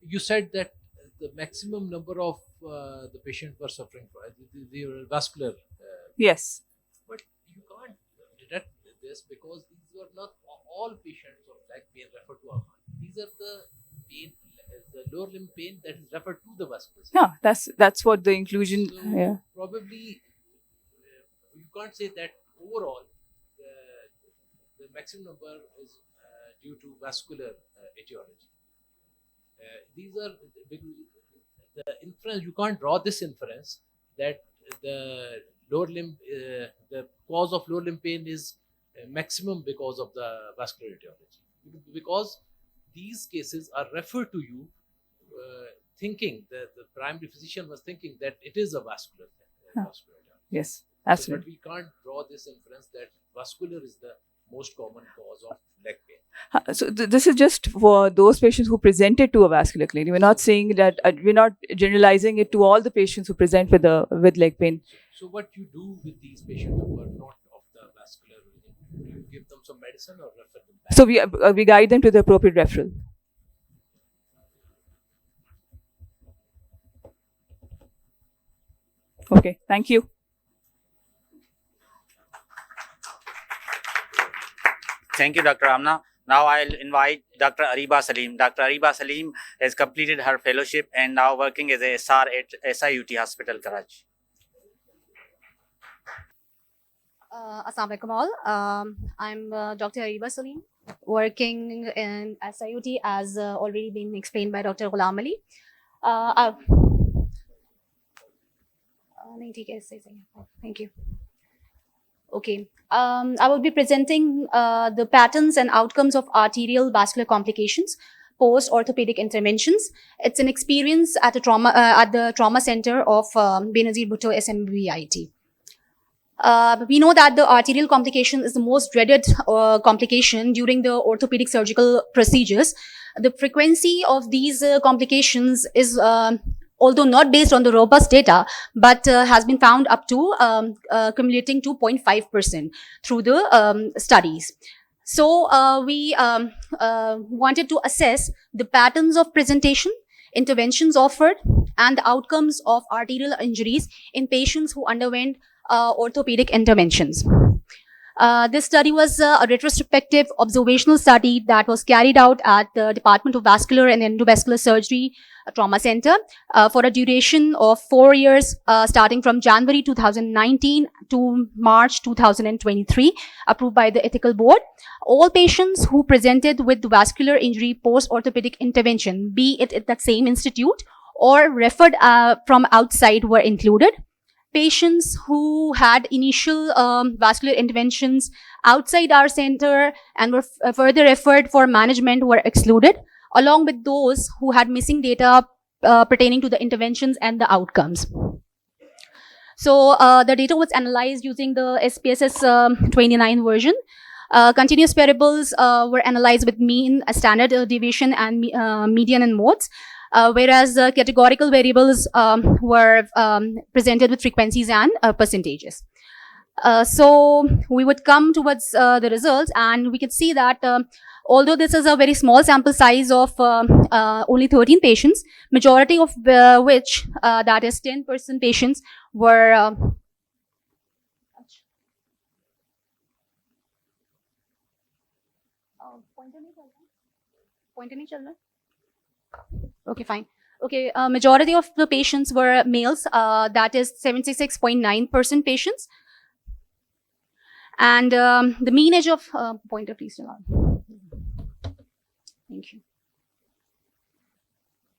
You said that the maximum number of the patients were suffering from the vascular. Yes. But you can't detect this because these were not all patients of leg pain refer to Amna. These are the pain, the lower limb pain that is referred to the vascular. Yeah, that's what the inclusion. So Yeah. probably you can't say that overall the maximum number is due to vascular etiology. These are the inference. You can't draw this inference that the lower limb, the cause of lower limb pain is maximum because of the vascular etiology, because these cases are referred to you thinking that the primary physician was thinking that it is a vascular etiology. Yes, So, absolutely. but we can't draw this inference that vascular is the most common cause of leg pain. So this is just for those patients who presented to a vascular clinic. We're not saying that we're not generalizing it to all the patients who present with leg pain. So what you do with these patients who are not of the vascular region? Do you give them some medicine or refer them back? So we guide them to the appropriate referral. Okay, thank you. Thank you, Dr. Amna. Now I'll invite Dr. Areeba Salim. Dr. Areeba Salim has completed her fellowship and now working as a SR at SIUT Hospital, Karachi. Assalamu alaikum all. I'm Dr. Areeba Salim, working in SIUT as already been explained by Dr. Ghulam Ali. Thank you. Okay. I will be presenting the patterns and outcomes of arterial vascular complications post-orthopedic interventions. It's an experience at the trauma center of Benazir Bhutto SMBTT. We know that the arterial complication is the most dreaded complication during the orthopedic surgical procedures. The frequency of these complications is although not based on the robust data, but has been found up to accumulating 2.5% through the studies. So we wanted to assess the patterns of presentation, interventions offered, and the outcomes of arterial injuries in patients who underwent orthopedic interventions. This study was a retrospective observational study that was carried out at the Department of Vascular and Endovascular Surgery Trauma Center for a duration of 4 years, starting from January 2019 to March 2023, approved by the Ethical Board. All patients who presented with vascular injury post-orthopedic intervention, be it at that same institute or referred from outside, were included. Patients who had initial vascular interventions outside our center and were further referred for management were excluded, along with those who had missing data pertaining to the interventions and the outcomes. So the data was analyzed using the SPSS 29 version. Continuous variables were analyzed with mean, standard deviation, and median and modes. Whereas categorical variables were presented with frequencies and percentages. So we would come towards the results, and we could see that although this is a very small sample size of only 13 patients, majority of which, that is 10% patients, were Okay, fine. Okay, majority of the patients were males, that is 76.9% patients. And the mean age of, pointer please still on. Thank you.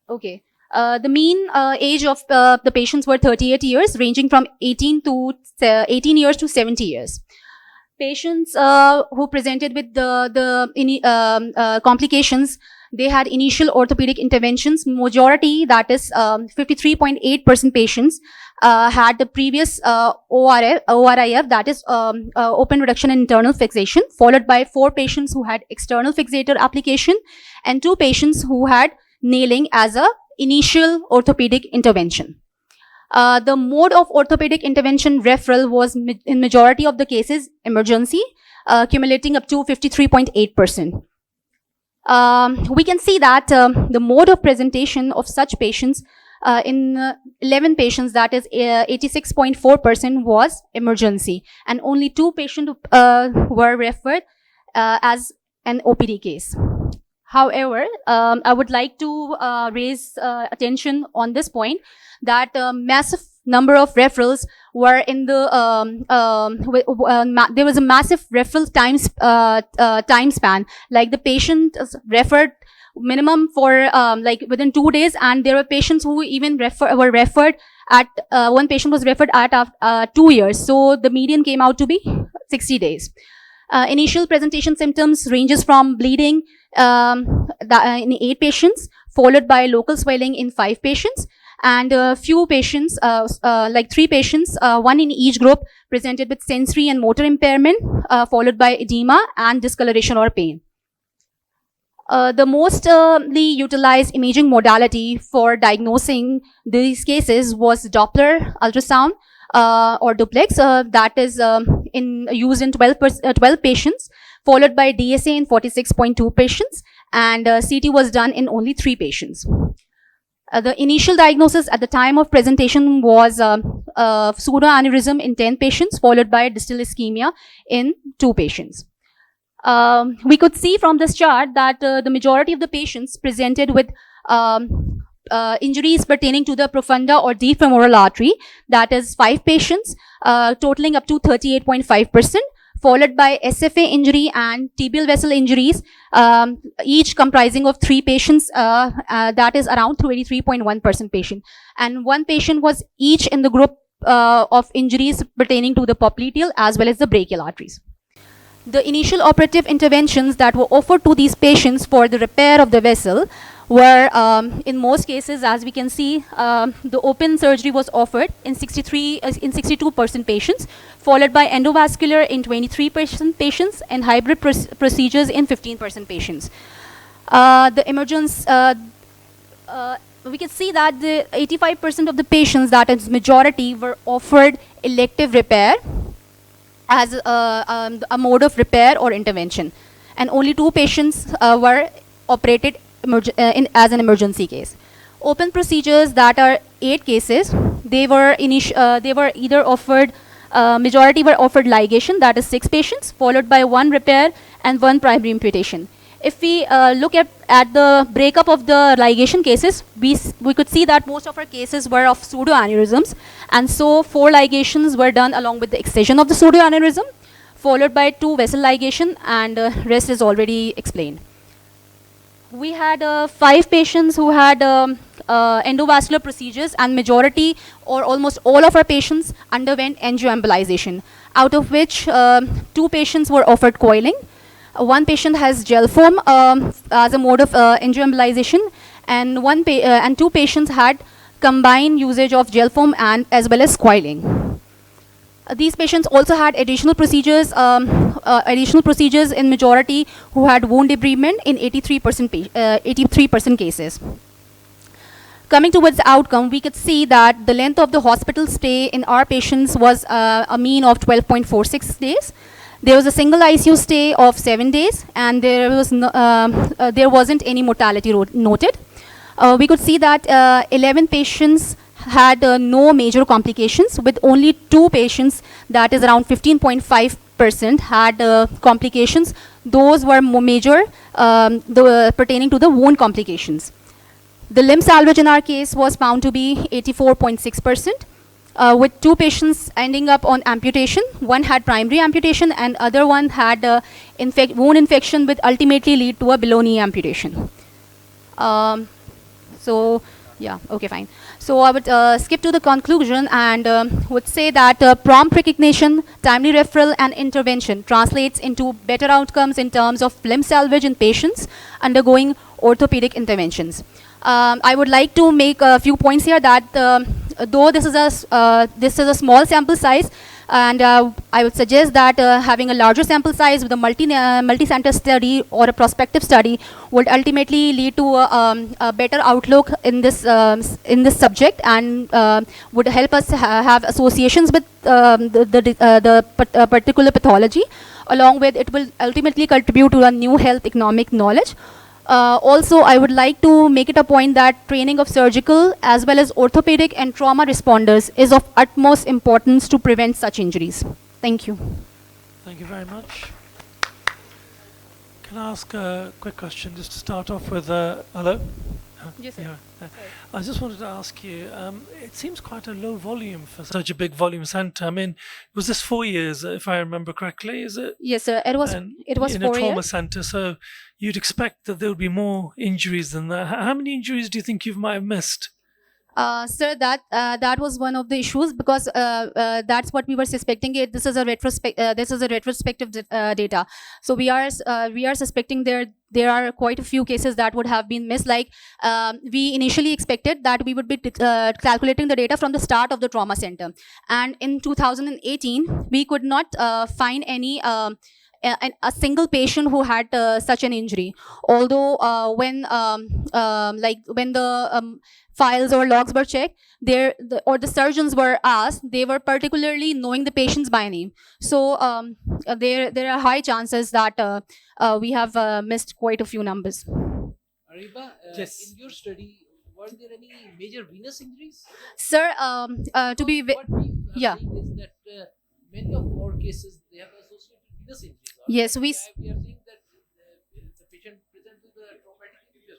Okay, the mean age of the patients were 38 years, ranging from 18 years to 70 years. Patients who presented with the complications, they had initial orthopedic interventions. Majority, that is 53.8% patients, had the previous ORIF, that is open reduction and internal fixation, followed by 4 patients who had external fixator application and 2 patients who had nailing as a initial orthopedic intervention. The mode of orthopedic intervention referral was in majority of the cases emergency, accumulating up to 53.8%. We can see that the mode of presentation of such patients in 11 patients, that is 86.4%, was emergency, and only 2 patients were referred as an OPD case. However, I would like to raise attention on this point that massive number of referrals were in the there was a massive referral time span. Like the patient is referred minimum for like within 2 days, and there were patients who even were referred at one patient was referred at 2 years. So the median came out to be 60 days. Initial presentation symptoms ranges from bleeding in 8 patients, followed by local swelling in 5 patients, and a few patients, like 3 patients, 1 in each group, presented with sensory and motor impairment, followed by edema and discoloration or pain. The mostly utilized imaging modality for diagnosing these cases was Doppler ultrasound or duplex, that is used in 12 patients, followed by DSA in 46.2 patients, and CT was done in only 3 patients. The initial diagnosis at the time of presentation was pseudoaneurysm in 10 patients, followed by distal ischemia in 2 patients. We could see from this chart that the majority of the patients presented with injuries pertaining to the profunda or deep femoral artery, that is 5 patients, totaling up to 38.5%, followed by SFA injury and tibial vessel injuries, each comprising of 3 patients, that is around 23.1% patient. And 1 patient was each in the group of injuries pertaining to the popliteal as well as the brachial arteries. The initial operative interventions that were offered to these patients for the repair of the vessel were, in most cases, as we can see, the open surgery was offered in 62% patients, followed by endovascular in 23% patients, and hybrid procedures in 15% patients. The emergence, we can see that the 85% of the patients, that is majority, were offered elective repair as a mode of repair or intervention, and only 2 patients were operated as an emergency case. Open procedures, that are 8 cases, they were either offered, majority were offered ligation, that is 6 patients, followed by 1 repair and 1 primary amputation. If we look at the breakup of the ligation cases, we could see that most of our cases were of pseudoaneurysms, and so 4 ligations were done along with the excision of the pseudoaneurysm, followed by 2 vessel ligation, and rest is already explained. We had 5 patients who had endovascular procedures, and majority or almost all of our patients underwent angioembolization, out of which 2 patients were offered coiling. 1 patient has gel foam as a mode of angioembolization, and 2 patients had combined usage of gel foam and as well as coiling. These patients also had additional procedures in majority, who had wound debridement in 83% cases. Coming towards the outcome, we could see that the length of the hospital stay in our patients was a mean of 12.46 days. There was a single ICU stay of 7 days, and there wasn't any mortality noted. We could see that 11 patients had no major complications, with only 2 patients, that is around 15.5%, had complications. Those were more major, pertaining to the wound complications. The limb salvage in our case was found to be 84.6%. With 2 patients ending up on amputation. 1 had primary amputation, and other one had wound infection, which ultimately lead to a below knee amputation. So yeah, okay, fine. So I would skip to the conclusion and would say that prompt recognition, timely referral and intervention translates into better outcomes in terms of limb salvage in patients undergoing orthopedic interventions. I would like to make a few points here that though this is a small sample size, and I would suggest that having a larger sample size with a multi-center study or a prospective study would ultimately lead to a better outlook in this subject, and would help us have associations with the particular pathology. Along with it will ultimately contribute to a new health economic knowledge. Also, I would like to make it a point that training of surgical as well as orthopedic and trauma responders is of utmost importance to prevent such injuries. Thank you. Thank you very much. Can I ask a quick question just to start off with? Hello? Yes, sir. Yeah. I just wanted to ask you, it seems quite a low volume for such a big volume centre. I mean, was this 4 years, if I remember correctly, is it? Yes, sir. It was And 4 in a trauma years. centre, so you'd expect that there would be more injuries than that. How many injuries do you think you might have missed? Sir, that was one of the issues, because that's what we were suspecting. This is a retrospective data. So we are suspecting there are quite a few cases that would have been missed. Like we initially expected that we would be calculating the data from the start of the trauma center, and in 2018 we could not find any. A single patient who had such an injury. Although when the files or logs were checked, the surgeons were asked, they were particularly knowing the patients by name. So there are high chances that we have missed quite a few numbers. Areeba, Yes. in your study, were there any major venous injuries? Sir, to be What we are yeah. saying is that many of our cases, they have associated venous injuries. Yes, we are saying that the patient presents with a traumatic injury.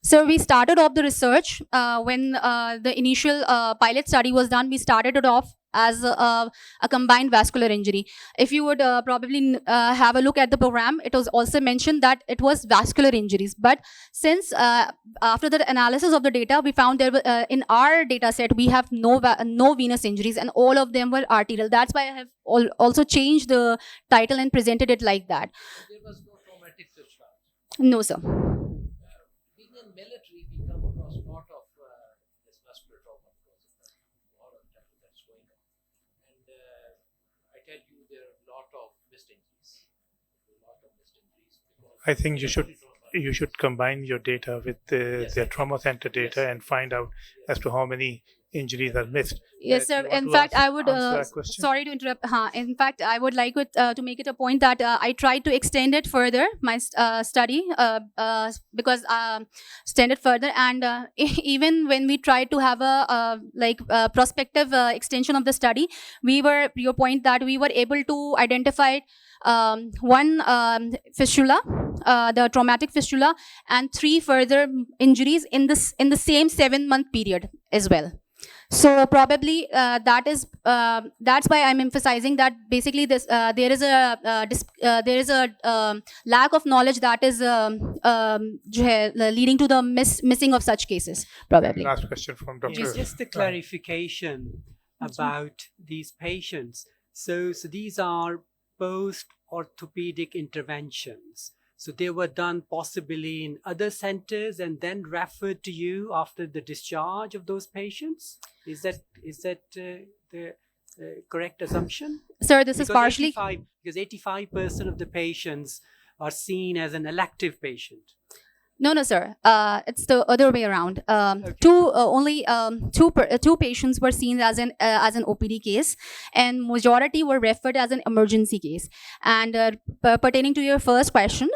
So we started off the research when the initial pilot study was done. We started it off as a combined vascular injury. If you would probably have a look at the program, it was also mentioned that it was vascular injuries. But since after the analysis of the data, we found there were, in our data set, we have no venous injuries, and all of them were arterial. That's why I have also changed the title and presented it like that. There was no traumatic discharge. No, sir. Being in military, we come across a lot of this vascular trauma because of the war and that's going on. And I tell you, there are a lot of missed injuries. I think you should combine your data with the trauma center data and find out as to how many injuries are missed. Yes, Do you sir. want In to fact, I would. answer that question? Sorry to interrupt. In fact, I would like to make it a point that I tried to extend it further, my study, because extend it further, and even when we tried to have a prospective extension of the study, your point that we were able to identify one fistula, the traumatic fistula, and 3 further injuries in the same 7-month period as well. So probably that's why I'm emphasizing that basically there is a lack of knowledge that is leading to the missing of such cases probably. Last question from Dr. Just a clarification about these patients. So these are post-orthopedic interventions. So they were done possibly in other centers and then referred to you after the discharge of those patients. Is that the correct assumption? Sir, this is partially because 85% of the patients are seen as an elective patient. No, sir. It's the other way around. Two patients were seen as an OPD case, and majority were referred as an emergency case. And pertaining to your first question,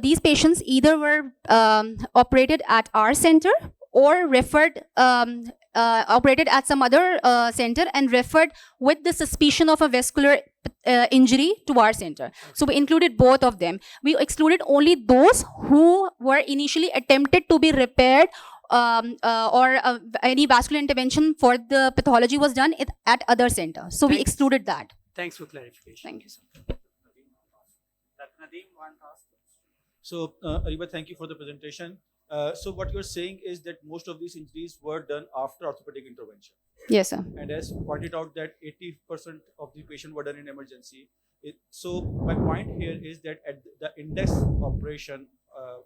these patients either were operated at our center or referred. Operated at some other center and referred with the suspicion of a vascular injury to our center. So we included both of them. We excluded only those who were initially attempted to be repaired or any vascular intervention for the pathology was done at other center. So we excluded that. Thanks for clarification. Thank you, sir. So, Areeba, thank you for the presentation. So what you're saying is that most of these injuries were done after orthopedic intervention. Yes, sir. And as pointed out that 80% of the patient were done in emergency. So my point here is that at the index operation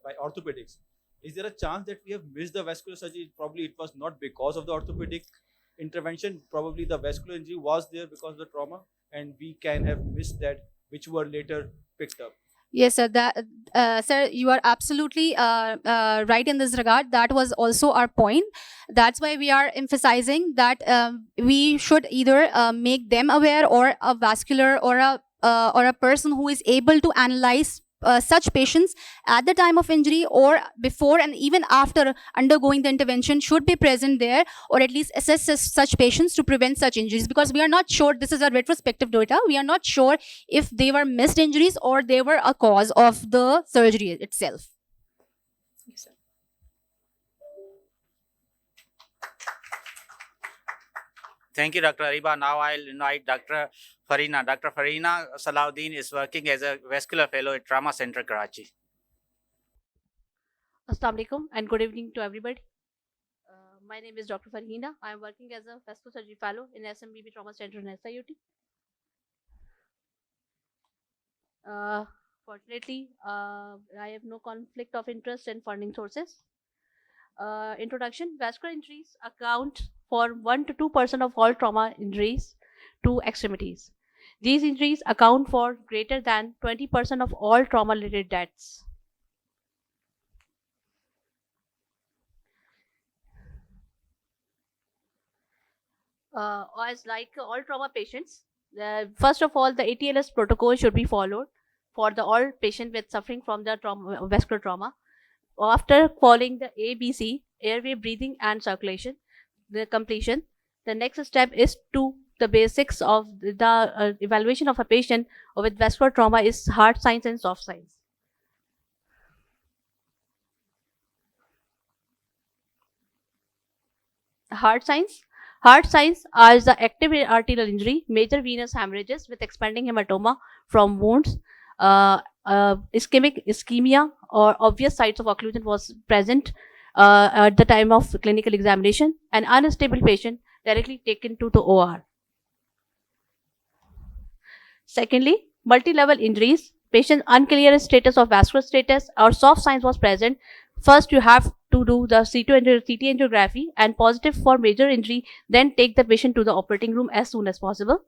by orthopedics, is there a chance that we have missed the vascular surgery? Probably it was not because of the orthopedic intervention. Probably the vascular injury was there because of the trauma, and we can have missed that, which were later picked up. Yes, sir. Sir, you are absolutely right in this regard. That was also our point. That's why we are emphasizing that we should either make them aware, or a vascular or a person who is able to analyze such patients at the time of injury or before and even after undergoing the intervention should be present there, or at least assess such patients to prevent such injuries, because we are not sure, this is a retrospective data, we are not sure if they were missed injuries or they were a cause of the surgery itself. Thank you, Dr. Areeba. Now I'll invite Dr. Farhina. Dr. Farhina Saladuddin is working as a vascular fellow at Trauma Center, Karachi. Assalamu alaikum and good evening to everybody. My name is Dr. Farhina. I am working as a vascular surgery fellow in SMBTT Trauma Center in SIUT. Fortunately, I have no conflict of interest in funding sources. Introduction: vascular injuries account for 1 to 2% of all trauma injuries to extremities. These injuries account for greater than 20% of all trauma-related deaths. As like all trauma patients, first of all, the ATLS protocol should be followed for the all patients with suffering from the vascular trauma. After following the ABC, airway, breathing, and circulation, the completion, the next step is to the basics of the evaluation of a patient with vascular trauma is hard signs and soft signs. Hard signs are the active arterial injury, major venous hemorrhages with expanding hematoma from wounds, ischemia, or obvious sites of occlusion was present at the time of clinical examination, an unstable patient directly taken to the OR. Secondly, multi-level injuries, patient unclear status of vascular status or soft signs was present. First, you have to do the CT angiography and positive for major injury, then take the patient to the operating room as soon as possible.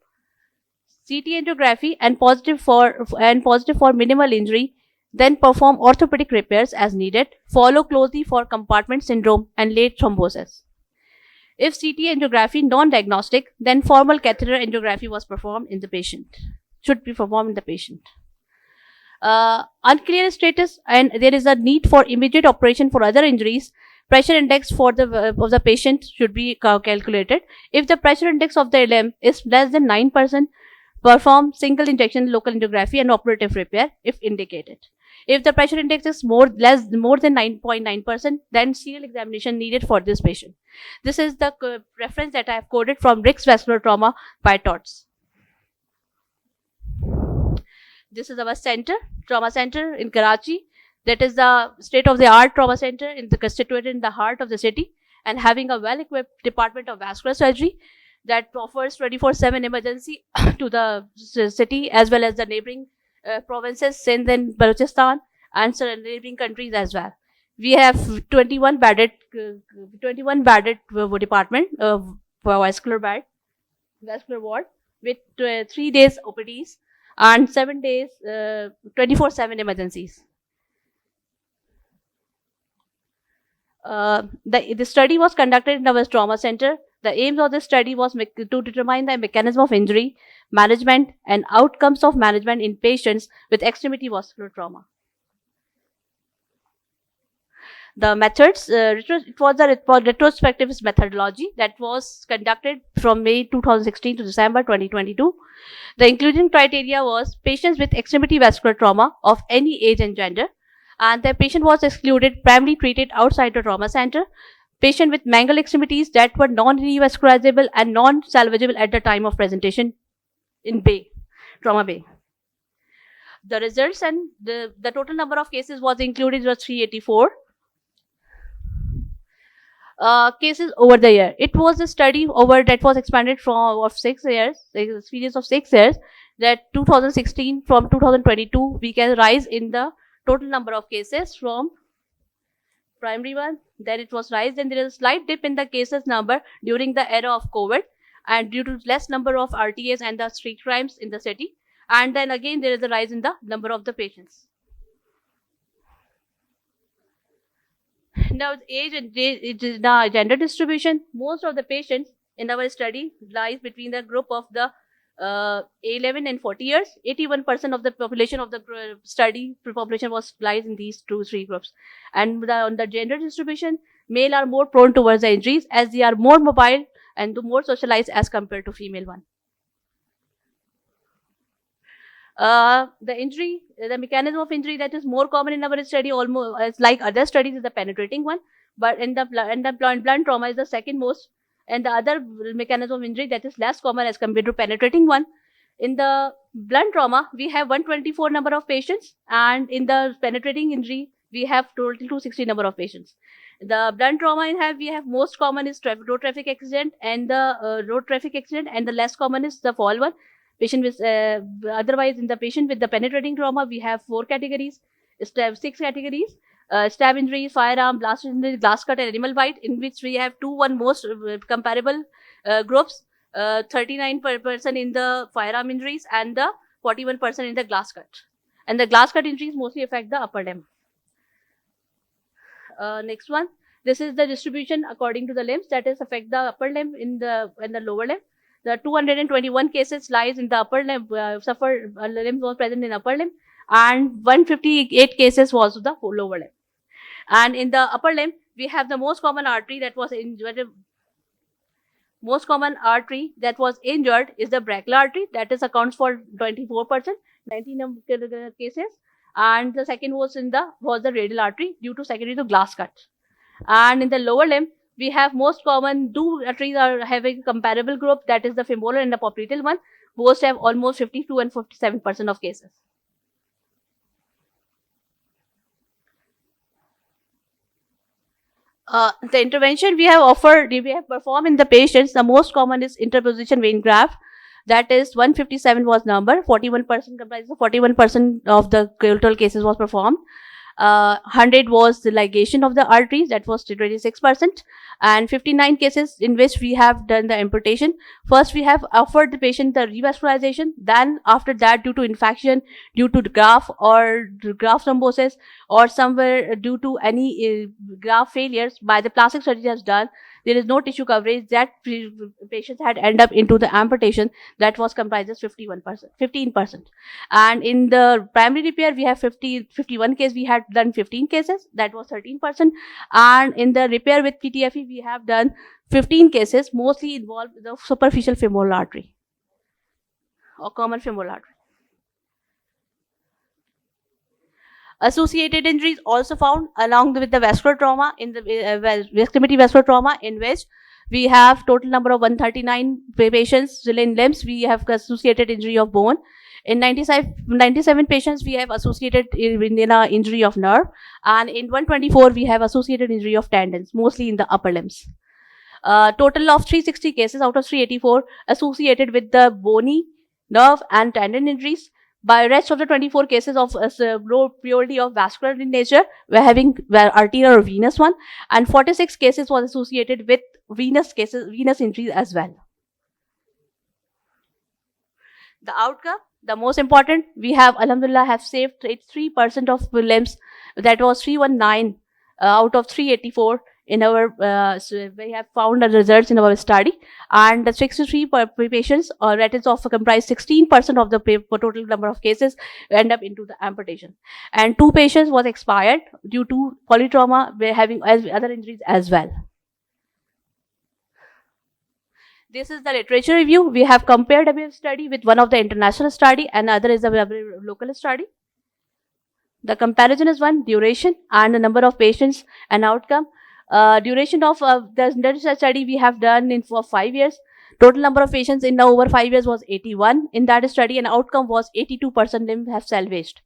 CT angiography and positive for minimal injury, then perform orthopedic repairs as needed. Follow closely for compartment syndrome and late thrombosis. If CT angiography non-diagnostic, then formal catheter angiography was performed in the patient. Should be performed in the patient. Unclear status and there is a need for immediate operation for other injuries. Pressure index for the patient should be calculated. If the pressure index of the LM is less than 9%, perform single injection local angiography and operative repair if indicated. If the pressure index is more than 9.9%, then serial examination needed for this patient. This is the reference that I have quoted from Rick's Vascular Trauma by TOTS. This is our center, trauma center in Karachi. That is the state-of-the-art trauma center situated in the heart of the city and having a well-equipped department of vascular surgery that offers 24/7 emergency to the city as well as the neighboring provinces, Sindh and Balochistan, and neighboring countries as well. We have 21 bedded department for vascular ward with 3 days OPDs and 7 days 24/7 emergencies. The study was conducted in our trauma center. The aims of the study was to determine the mechanism of injury, management, and outcomes of management in patients with extremity vascular trauma. The methods, it was a retrospective methodology that was conducted from May 2016 to December 2022. The inclusion criteria was patients with extremity vascular trauma of any age and gender, and the patient was excluded, primarily treated outside the trauma center. Patient with mangled extremities that were non-revascularizable and non-salvageable at the time of presentation in trauma bay. The results and the total number of cases was included was 384 cases over the year. It was a study that was expanded from 6 years, experience of 6 years, that 2016 from 2022 we can rise in the total number of cases from primary one, then it was rise, then there is a slight dip in the cases number during the era of COVID and due to less number of RTAs and the street crimes in the city, and then again there is a rise in the number of the patients. Now age and gender distribution, most of the patients in our study lies between the group of the 11 and 40 years. 81% of the population of the study population was lies in these three groups. And on the gender distribution, male are more prone towards the injuries as they are more mobile and more socialized as compared to female one. The mechanism of injury that is more common in our study, almost as like other studies, is the penetrating one. But in the blunt trauma is the second most, and the other mechanism of injury that is less common as compared to penetrating one. In the blunt trauma, we have 124 number of patients, and in the penetrating injury, we have total 260 number of patients. The blunt trauma we have most common is road traffic accident and the less common is the fall one. Patient with otherwise in the patient with the penetrating trauma, we have 4 categories, 6 categories. Stab injuries, firearm, blast injury, glass cut, and animal bite, in which we have most comparable groups, 39% in the firearm injuries and the 41% in the glass cut. And the glass cut injuries mostly affect the upper limb. Next one, this is the distribution according to the limbs, that is affect the upper limb and the lower limb. The 221 cases lies in the upper limb, limbs was present in upper limb, and 158 cases was the lower limb. And in the upper limb, we have the most common artery that was injured. Most common artery that was injured is the brachial artery, that is accounts for 24%, 19 cases. And the second was the radial artery due to secondary to glass cut. And in the lower limb, we have most common 2 arteries are having comparable group, that is the femoral and the popliteal one. Both have almost 52 and 57% of cases. The intervention we have performed in the patients, the most common is interposition vein graft. That is 157 was number, 41% comprises of 41% of the total cases was performed. 100 was the ligation of the arteries, that was 26%, and 59 cases in which we have done the amputation. First, we have offered the patient the revascularization. Then, after that, due to infection, due to the graft or graft thrombosis, or somewhere due to any graft failures by the plastic surgery has done, there is no tissue coverage, that patients had end up into the amputation, that was comprises 15%. And in the primary repair, we have 51 cases, we had done 15 cases, that was 13%. And in the repair with PTFE, we have done 15 cases, mostly involved the superficial femoral artery or common femoral artery. Associated injuries also found along with the vascular trauma in the extremity vascular trauma, in which we have total number of 139 patients in limbs. We have associated injury of bone. In 97 patients, we have associated injury of nerve, and in 124 we have associated injury of tendons, mostly in the upper limbs. Total of 360 cases out of 384 associated with the bony, nerve, and tendon injuries. By rest of the 24 cases of purely of vascular in nature, we're having arterial or venous one, and 46 cases was associated with venous injuries as well. The outcome, the most important, we have alhamdulillah have saved 83% of limbs, that was 319 out of 384 in our we have found the results in our study, and the 63 patients or that is of comprise 16% of the total number of cases end up into the amputation, and 2 patients was expired due to polytrauma, having other injuries as well. This is the literature review. We have compared a study with one of the international study, and other is a local study. The comparison is one, duration and the number of patients and outcome. Duration of the study we have done for 5 years. Total number of patients in over 5 years was 81 in that study, and outcome was 82% limb have salvaged.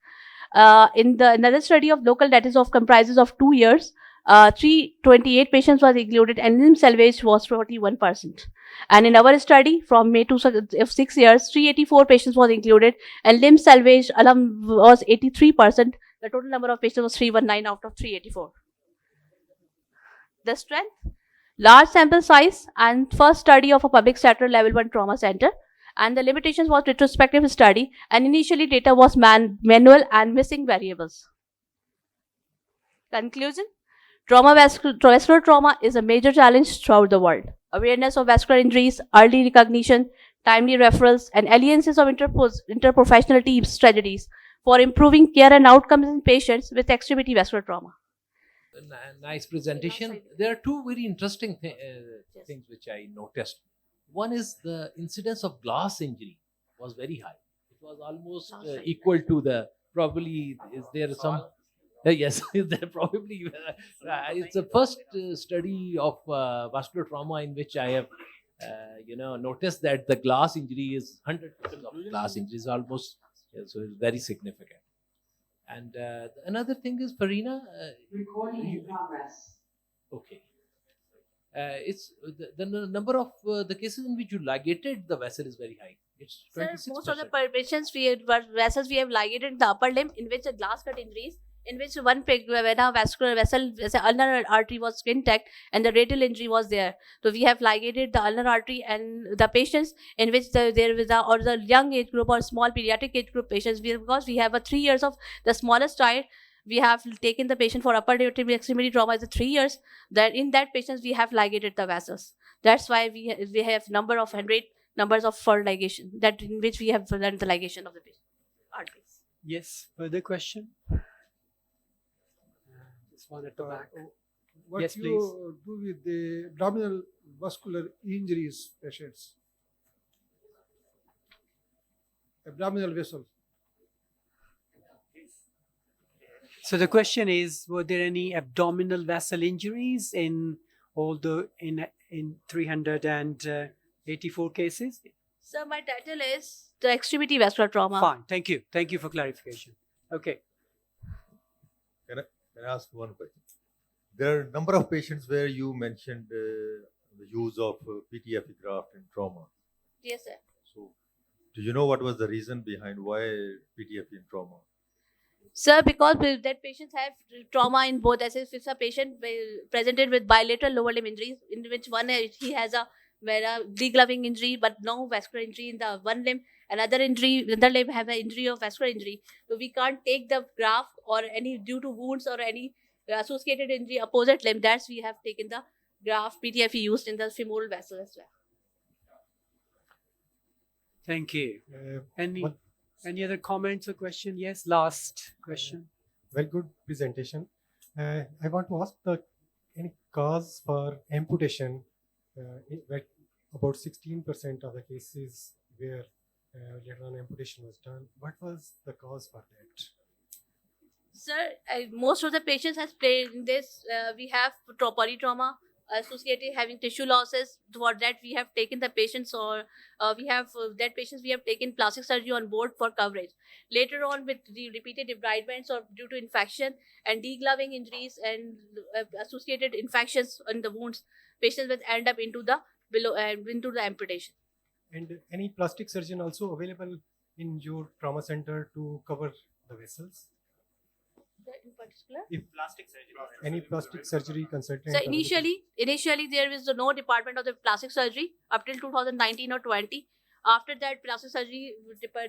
In the another study of local, that is of comprises of 2 years, 328 patients was included, and limb salvage was 41%. And in our study from May to 6 years, 384 patients was included, and limb salvage was 83%. The total number of patients was 319 out of 384. The strength, large sample size, and first study of a public sector level 1 trauma center, and the limitations was retrospective study, and initially data was manual and missing variables. Conclusion, vascular trauma is a major challenge throughout the world. Awareness of vascular injuries, early recognition, timely referrals, and alliances of interprofessional team strategies for improving care and outcomes in patients with extremity vascular trauma. Nice presentation. There are two very interesting things which I noticed. One is the incidence of glass injury was very high. It was almost equal to the, probably, is there some, yes, there probably, it's the first study of vascular trauma in which I have noticed that the glass injury is 100% of glass injury is almost, so it's very significant. And another thing is, Farhina, recording in progress. Okay. It's the number of the cases in which you ligated the vessel is very high. It's 26%. Sir, most of the patients vessels we have ligated in the upper limb, in which a glass cut injuries, in which one vascular vessel, ulnar artery was intact and the radial injury was there. So we have ligated the ulnar artery, and the patients in which there is or the young age group or small pediatric age group patients, because we have a 3 years of the smallest child, we have taken the patient for upper extremity trauma is 3 years. That in that patients we have ligated the vessels. That's why we have number of numbers of for ligation, that in which we have done the ligation of the patient arteries. Yes, further question? This one at the back. What Yes, you please. do with the abdominal vascular injuries patients? Abdominal vessel. So the question is, were there any abdominal vessel injuries in all the in 384 cases? So my title is the extremity vascular trauma. Fine, thank you. Thank you for clarification. Okay. Can I ask one question? There are a number of patients where you mentioned the use of PTFE graft in trauma. Yes, sir. So, do you know what was the reason behind why PTFE in trauma? Sir, because that patients have trauma in both. As if it's a patient presented with bilateral lower limb injuries, in which one he has a degloving injury but no vascular injury in the one limb, another limb have an injury of vascular injury. So we can't take the graft or any due to wounds or any associated injury opposite limb. That's we have taken the graft PTFE used in the femoral vessel as well. Thank you. Any other comments or question? Yes, last question. Very good presentation. I want to ask any cause for amputation. Where about 16% of the cases where later on amputation was done. What was the cause for that? Sir, most of the patients has played in this. We have polytrauma associated having tissue losses. For that, we have taken the patients, or we have that patients we have taken plastic surgery on board for coverage. Later on, with the repeated debridements or due to infection and degloving injuries and associated infections on the wounds, patients will end up into the amputation. And any plastic surgeon also available in your trauma center to cover the vessels? In particular, if any plastic surgery consultant. So initially there was no department of the plastic surgery up till 2019 or 20. After that, plastic surgery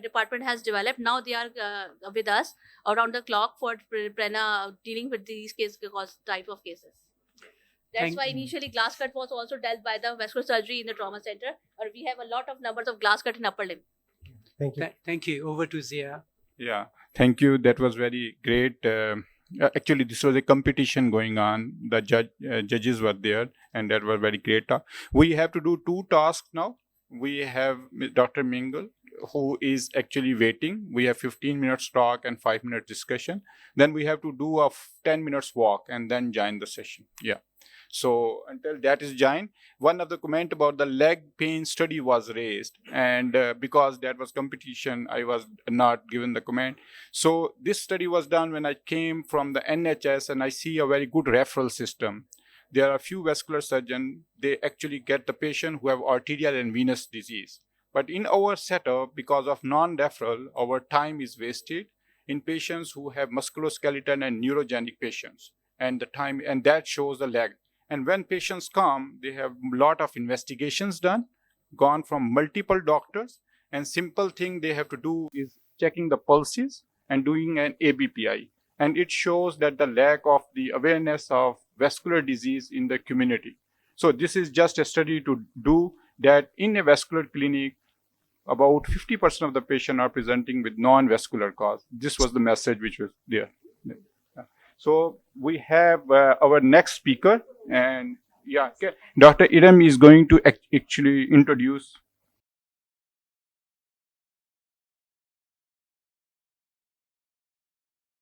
department has developed. Now they are with us around the clock for dealing with these type of cases. That's why initially glass cut was also dealt by the vascular surgery in the trauma center, or we have a lot of numbers of glass cut in upper limb. Thank you. Thank you. Over to Zia. Yeah, thank you. That was very great. Actually, this was a competition going on. The judges were there, and that was very great. We have to do 2 tasks now. We have Dr. Mingle, who is actually waiting. We have 15 minutes talk and 5 minutes discussion. Then we have to do a 10 minutes walk and then join the session. Yeah. So until that is joined, one of the comment about the leg pain study was raised, and because that was competition, I was not given the comment. So this study was done when I came from the NHS, and I see a very good referral system. There are a few vascular surgeons, they actually get the patient who have arterial and venous disease. But in our setup, because of non-referral, our time is wasted in patients who have musculoskeletal and neurogenic patients, and the time, and that shows the leg. And when patients come, they have a lot of investigations done, gone from multiple doctors, and simple thing they have to do is checking the pulses and doing an ABPI. And it shows that the lack of the awareness of vascular disease in the community. So this is just a study to do that in a vascular clinic, about 50% of the patient are presenting with non-vascular cause. This was the message which was there. So we have our next speaker, and yeah, okay. Dr. Irem is going to actually introduce